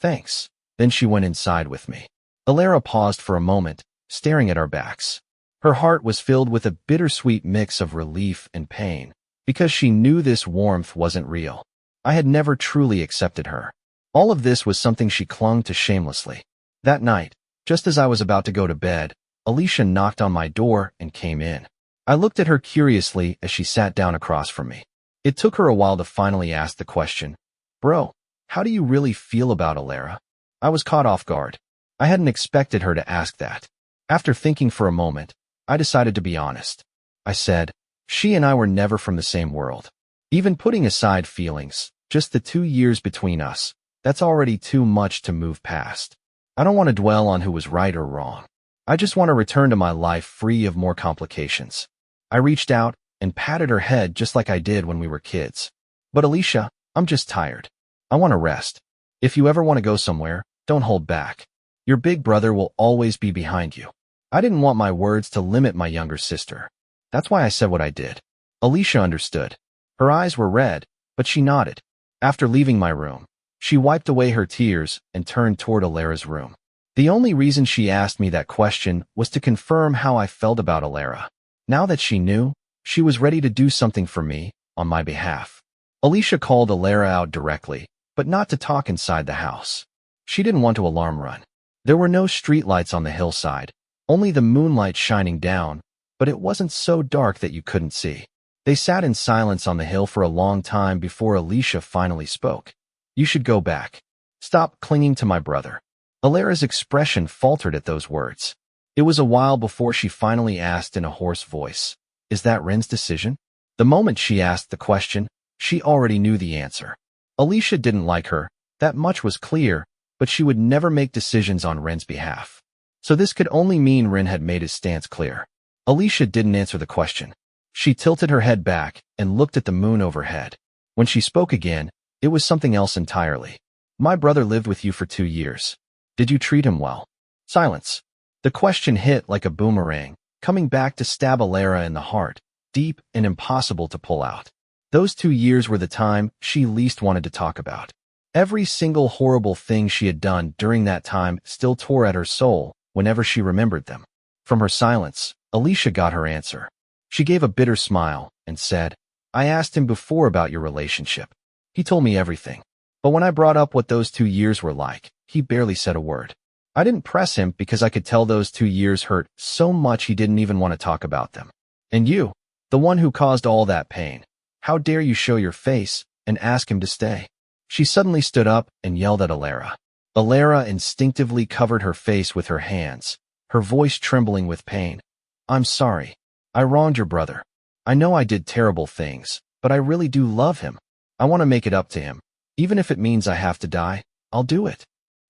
"Thanks." Then she went inside with me. Alara paused for a moment, staring at our backs. Her heart was filled with a bittersweet mix of relief and pain, because she knew this warmth wasn't real. I had never truly accepted her. All of this was something she clung to shamelessly. That night, just as I was about to go to bed, Alicia knocked on my door and came in. I looked at her curiously as she sat down across from me. It took her a while to finally ask the question, "Bro, how do you really feel about Alara?" I was caught off guard. I hadn't expected her to ask that. After thinking for a moment, I decided to be honest. I said, "She and I were never from the same world. Even putting aside feelings, just the 2 years between us, that's already too much to move past. I don't want to dwell on who was right or wrong. I just want to return to my life free of more complications." I reached out and patted her head just like I did when we were kids. "But Alicia, I'm just tired. I want to rest. If you ever want to go somewhere, don't hold back. Your big brother will always be behind you." I didn't want my words to limit my younger sister. That's why I said what I did. Alicia understood. Her eyes were red, but she nodded. After leaving my room, she wiped away her tears and turned toward Alara's room. The only reason she asked me that question was to confirm how I felt about Alara. Now that she knew, she was ready to do something for me, on my behalf. Alicia called Alara out directly, but not to talk inside the house. She didn't want to alarm Run. There were no streetlights on the hillside, only the moonlight shining down, but it wasn't so dark that you couldn't see. They sat in silence on the hill for a long time before Alicia finally spoke. "You should go back. Stop clinging to my brother." Alara's expression faltered at those words. It was a while before she finally asked in a hoarse voice, "Is that Ren's decision?" The moment she asked the question, she already knew the answer. Alicia didn't like her, that much was clear, but she would never make decisions on Ren's behalf. So this could only mean Ren had made his stance clear. Alicia didn't answer the question. She tilted her head back and looked at the moon overhead. When she spoke again, it was something else entirely. "My brother lived with you for 2 years. Did you treat him well?" Silence. The question hit like a boomerang, coming back to stab Alara in the heart, deep and impossible to pull out. Those 2 years were the time she least wanted to talk about. Every single horrible thing she had done during that time still tore at her soul whenever she remembered them. From her silence, Alicia got her answer. She gave a bitter smile and said, "I asked him before about your relationship. He told me everything. But when I brought up what those 2 years were like, he barely said a word. I didn't press him because I could tell those 2 years hurt so much he didn't even want to talk about them. And you, the one who caused all that pain, how dare you show your face and ask him to stay?" She suddenly stood up and yelled at Alara. Alara instinctively covered her face with her hands, her voice trembling with pain. "I'm sorry. I wronged your brother. I know I did terrible things, but I really do love him. I want to make it up to him. Even if it means I have to die, I'll do it."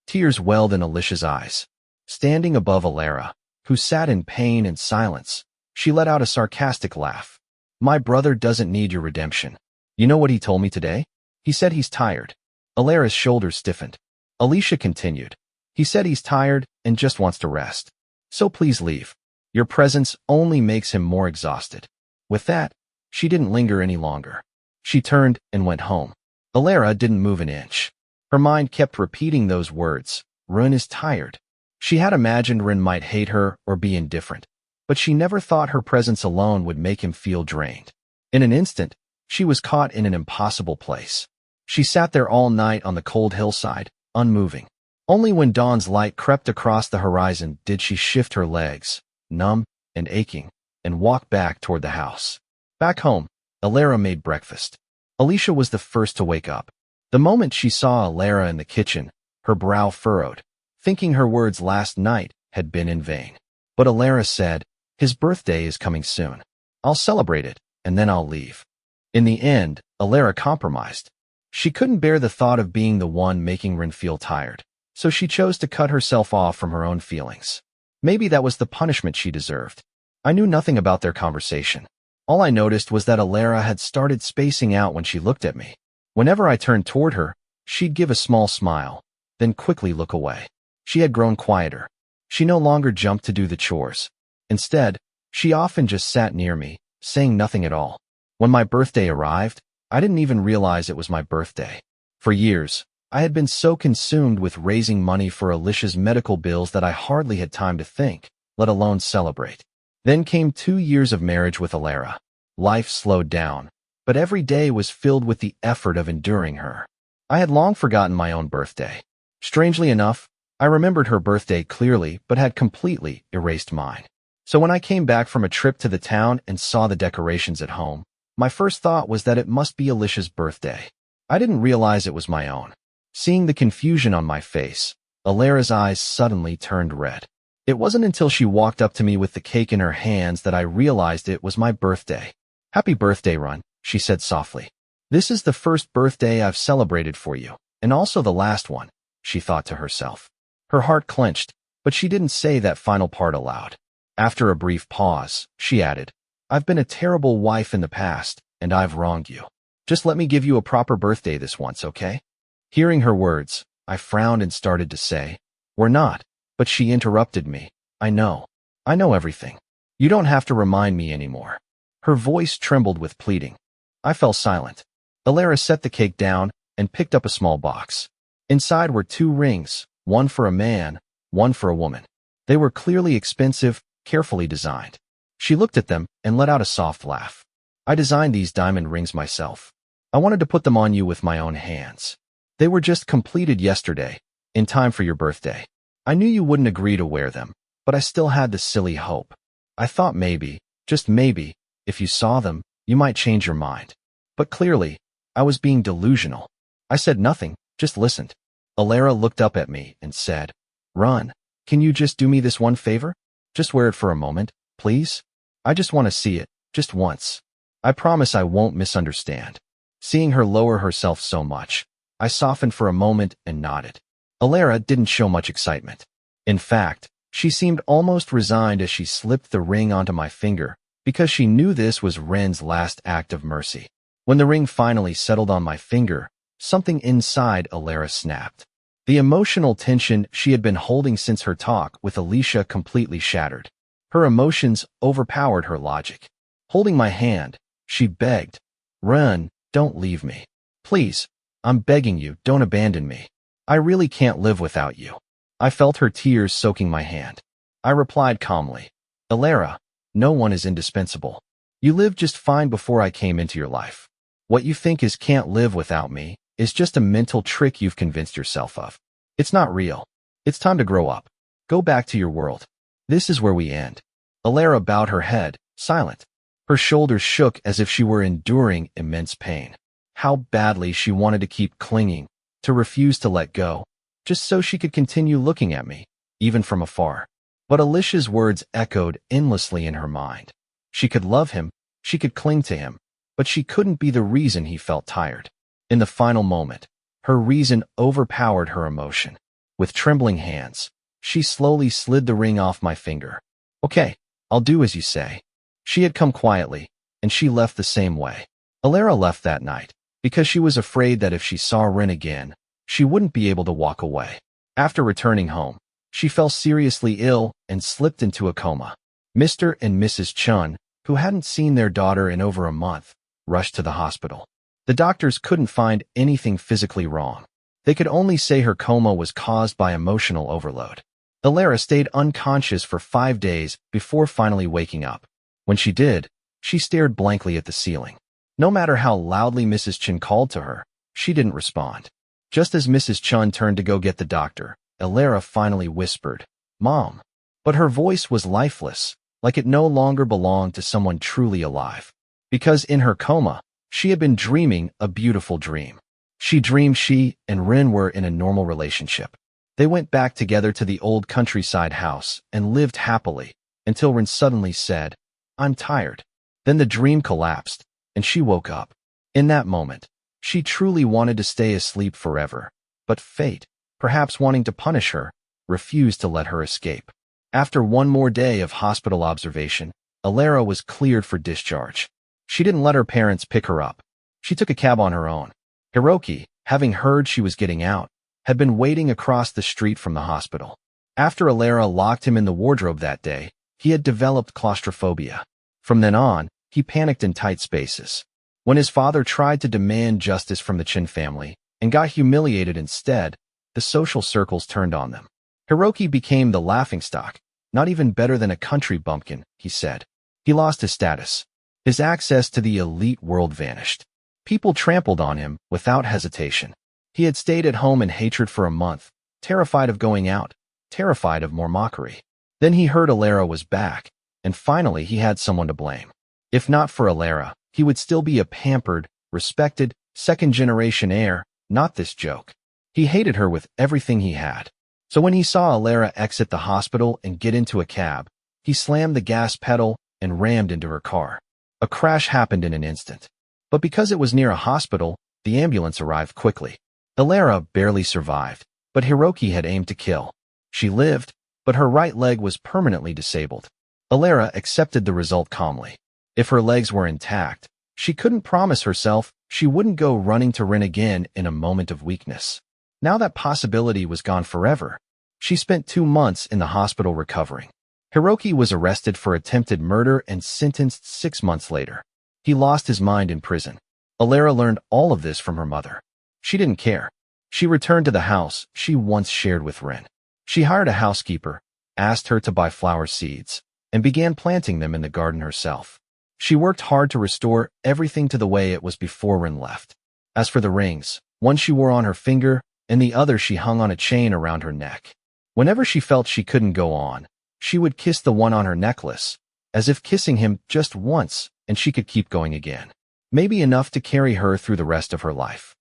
Tears welled in Alicia's eyes. Standing above Alara, who sat in pain and silence, she let out a sarcastic laugh. "My brother doesn't need your redemption. You know what he told me today? He said he's tired." Alara's shoulders stiffened. Alicia continued, "He said he's tired and just wants to rest. So please leave. Your presence only makes him more exhausted." With that, she didn't linger any longer. She turned and went home. Alara didn't move an inch. Her mind kept repeating those words. Ren is tired. She had imagined Ren might hate her or be indifferent, but she never thought her presence alone would make him feel drained. In an instant, she was caught in an impossible place. She sat there all night on the cold hillside, unmoving. Only when dawn's light crept across the horizon did she shift her legs, numb and aching, and walk back toward the house. Back home, Alara made breakfast. Alicia was the first to wake up. The moment she saw Alara in the kitchen, her brow furrowed, thinking her words last night had been in vain. But Alara said, "His birthday is coming soon. I'll celebrate it, and then I'll leave." In the end, Alara compromised. She couldn't bear the thought of being the one making Ren feel tired, so she chose to cut herself off from her own feelings. Maybe that was the punishment she deserved. I knew nothing about their conversation. All I noticed was that Alara had started spacing out when she looked at me. Whenever I turned toward her, she'd give a small smile, then quickly look away. She had grown quieter. She no longer jumped to do the chores. Instead, she often just sat near me, saying nothing at all. When my birthday arrived, I didn't even realize it was my birthday. For years, I had been so consumed with raising money for Alicia's medical bills that I hardly had time to think, let alone celebrate. Then came 2 years of marriage with Alara. Life slowed down, but every day was filled with the effort of enduring her. I had long forgotten my own birthday. Strangely enough, I remembered her birthday clearly but had completely erased mine. So when I came back from a trip to the town and saw the decorations at home, my first thought was that it must be Alicia's birthday. I didn't realize it was my own. Seeing the confusion on my face, Alara's eyes suddenly turned red. It wasn't until she walked up to me with the cake in her hands that I realized it was my birthday. "Happy birthday, Ron," she said softly. "This is the first birthday I've celebrated for you, and also the last one," she thought to herself. Her heart clenched, but she didn't say that final part aloud. After a brief pause, she added, "I've been a terrible wife in the past, and I've wronged you. Just let me give you a proper birthday this once, okay?" Hearing her words, I frowned and started to say, "We're not," but she interrupted me. I know everything. You don't have to remind me anymore." Her voice trembled with pleading. I fell silent. Alara set the cake down and picked up a small box. Inside were 2 rings, one for a man, one for a woman. They were clearly expensive, carefully designed. She looked at them and let out a soft laugh. "I designed these diamond rings myself. I wanted to put them on you with my own hands. They were just completed yesterday, in time for your birthday. I knew you wouldn't agree to wear them, but I still had the silly hope. I thought maybe, just maybe, if you saw them, you might change your mind." But clearly, I was being delusional. I said nothing, just listened. Alara looked up at me and said, "Ron, can you just do me this one favor? Just wear it for a moment, please? I just want to see it, just once. I promise I won't misunderstand." Seeing her lower herself so much, I softened for a moment and nodded. Alara didn't show much excitement. In fact, she seemed almost resigned as she slipped the ring onto my finger, because she knew this was Ren's last act of mercy. When the ring finally settled on my finger, something inside Alara snapped. The emotional tension she had been holding since her talk with Alicia completely shattered. Her emotions overpowered her logic. Holding my hand, she begged, "Ren, don't leave me. Please, I'm begging you, don't abandon me. I really can't live without you. I felt her tears soaking my hand. I replied calmly, Alara, no one is indispensable. You lived just fine before I came into your life. What you think is can't live without me is just a mental trick you've convinced yourself of. It's not real. It's time to grow up. Go back to your world. This is where we end. Alara bowed her head, silent. Her shoulders shook as if she were enduring immense pain. How badly she wanted to keep clinging, to refuse to let go, just so she could continue looking at me, even from afar. But Alicia's words echoed endlessly in her mind. She could love him, she could cling to him, but she couldn't be the reason he felt tired. In the final moment, her reason overpowered her emotion. With trembling hands, she slowly slid the ring off my finger. Okay, I'll do as you say. She had come quietly, and she left the same way. Alara left that night, because she was afraid that if she saw Rin again, she wouldn't be able to walk away. After returning home, she fell seriously ill and slipped into a coma. Mr. and Mrs. Chun, who hadn't seen their daughter in over a month, rushed to the hospital. The doctors couldn't find anything physically wrong. They could only say her coma was caused by emotional overload. Alara stayed unconscious for 5 days before finally waking up. When she did, she stared blankly at the ceiling. No matter how loudly Mrs. Chun called to her, she didn't respond. Just as Mrs. Chun turned to go get the doctor, Alara finally whispered, "Mom." But her voice was lifeless, like it no longer belonged to someone truly alive. Because in her coma, she had been dreaming a beautiful dream. She dreamed she and Rin were in a normal relationship. They went back together to the old countryside house and lived happily, until Rin suddenly said, "I'm tired." Then the dream collapsed, and she woke up. In that moment, she truly wanted to stay asleep forever, but fate, perhaps wanting to punish her, refused to let her escape. After one more day of hospital observation, Alara was cleared for discharge. She didn't let her parents pick her up. She took a cab on her own. Hiroki, having heard she was getting out, had been waiting across the street from the hospital. After Alara locked him in the wardrobe that day, he had developed claustrophobia. From then on, he panicked in tight spaces. When his father tried to demand justice from the Chin family and got humiliated instead, the social circles turned on them. Hiroki became the laughingstock, not even better than a country bumpkin, he said. He lost his status. His access to the elite world vanished. People trampled on him without hesitation. He had stayed at home in hatred for a month, terrified of going out, terrified of more mockery. Then he heard Alara was back, and finally he had someone to blame. If not for Alara, he would still be a pampered, respected, second-generation heir, not this joke. He hated her with everything he had. So when he saw Alara exit the hospital and get into a cab, he slammed the gas pedal and rammed into her car. A crash happened in an instant. But because it was near a hospital, the ambulance arrived quickly. Alara barely survived, but Hiroki had aimed to kill. She lived, but her right leg was permanently disabled. Alara accepted the result calmly. If her legs were intact, she couldn't promise herself she wouldn't go running to Rin again in a moment of weakness. Now that possibility was gone forever. She spent 2 months in the hospital recovering. Hiroki was arrested for attempted murder and sentenced 6 months later. He lost his mind in prison. Alara learned all of this from her mother. She didn't care. She returned to the house she once shared with Rin. She hired a housekeeper, asked her to buy flower seeds, and began planting them in the garden herself. She worked hard to restore everything to the way it was before Rin left. As for the rings, one she wore on her finger, and the other she hung on a chain around her neck. Whenever she felt she couldn't go on, she would kiss the one on her necklace, as if kissing him just once, and she could keep going again. Maybe enough to carry her through the rest of her life.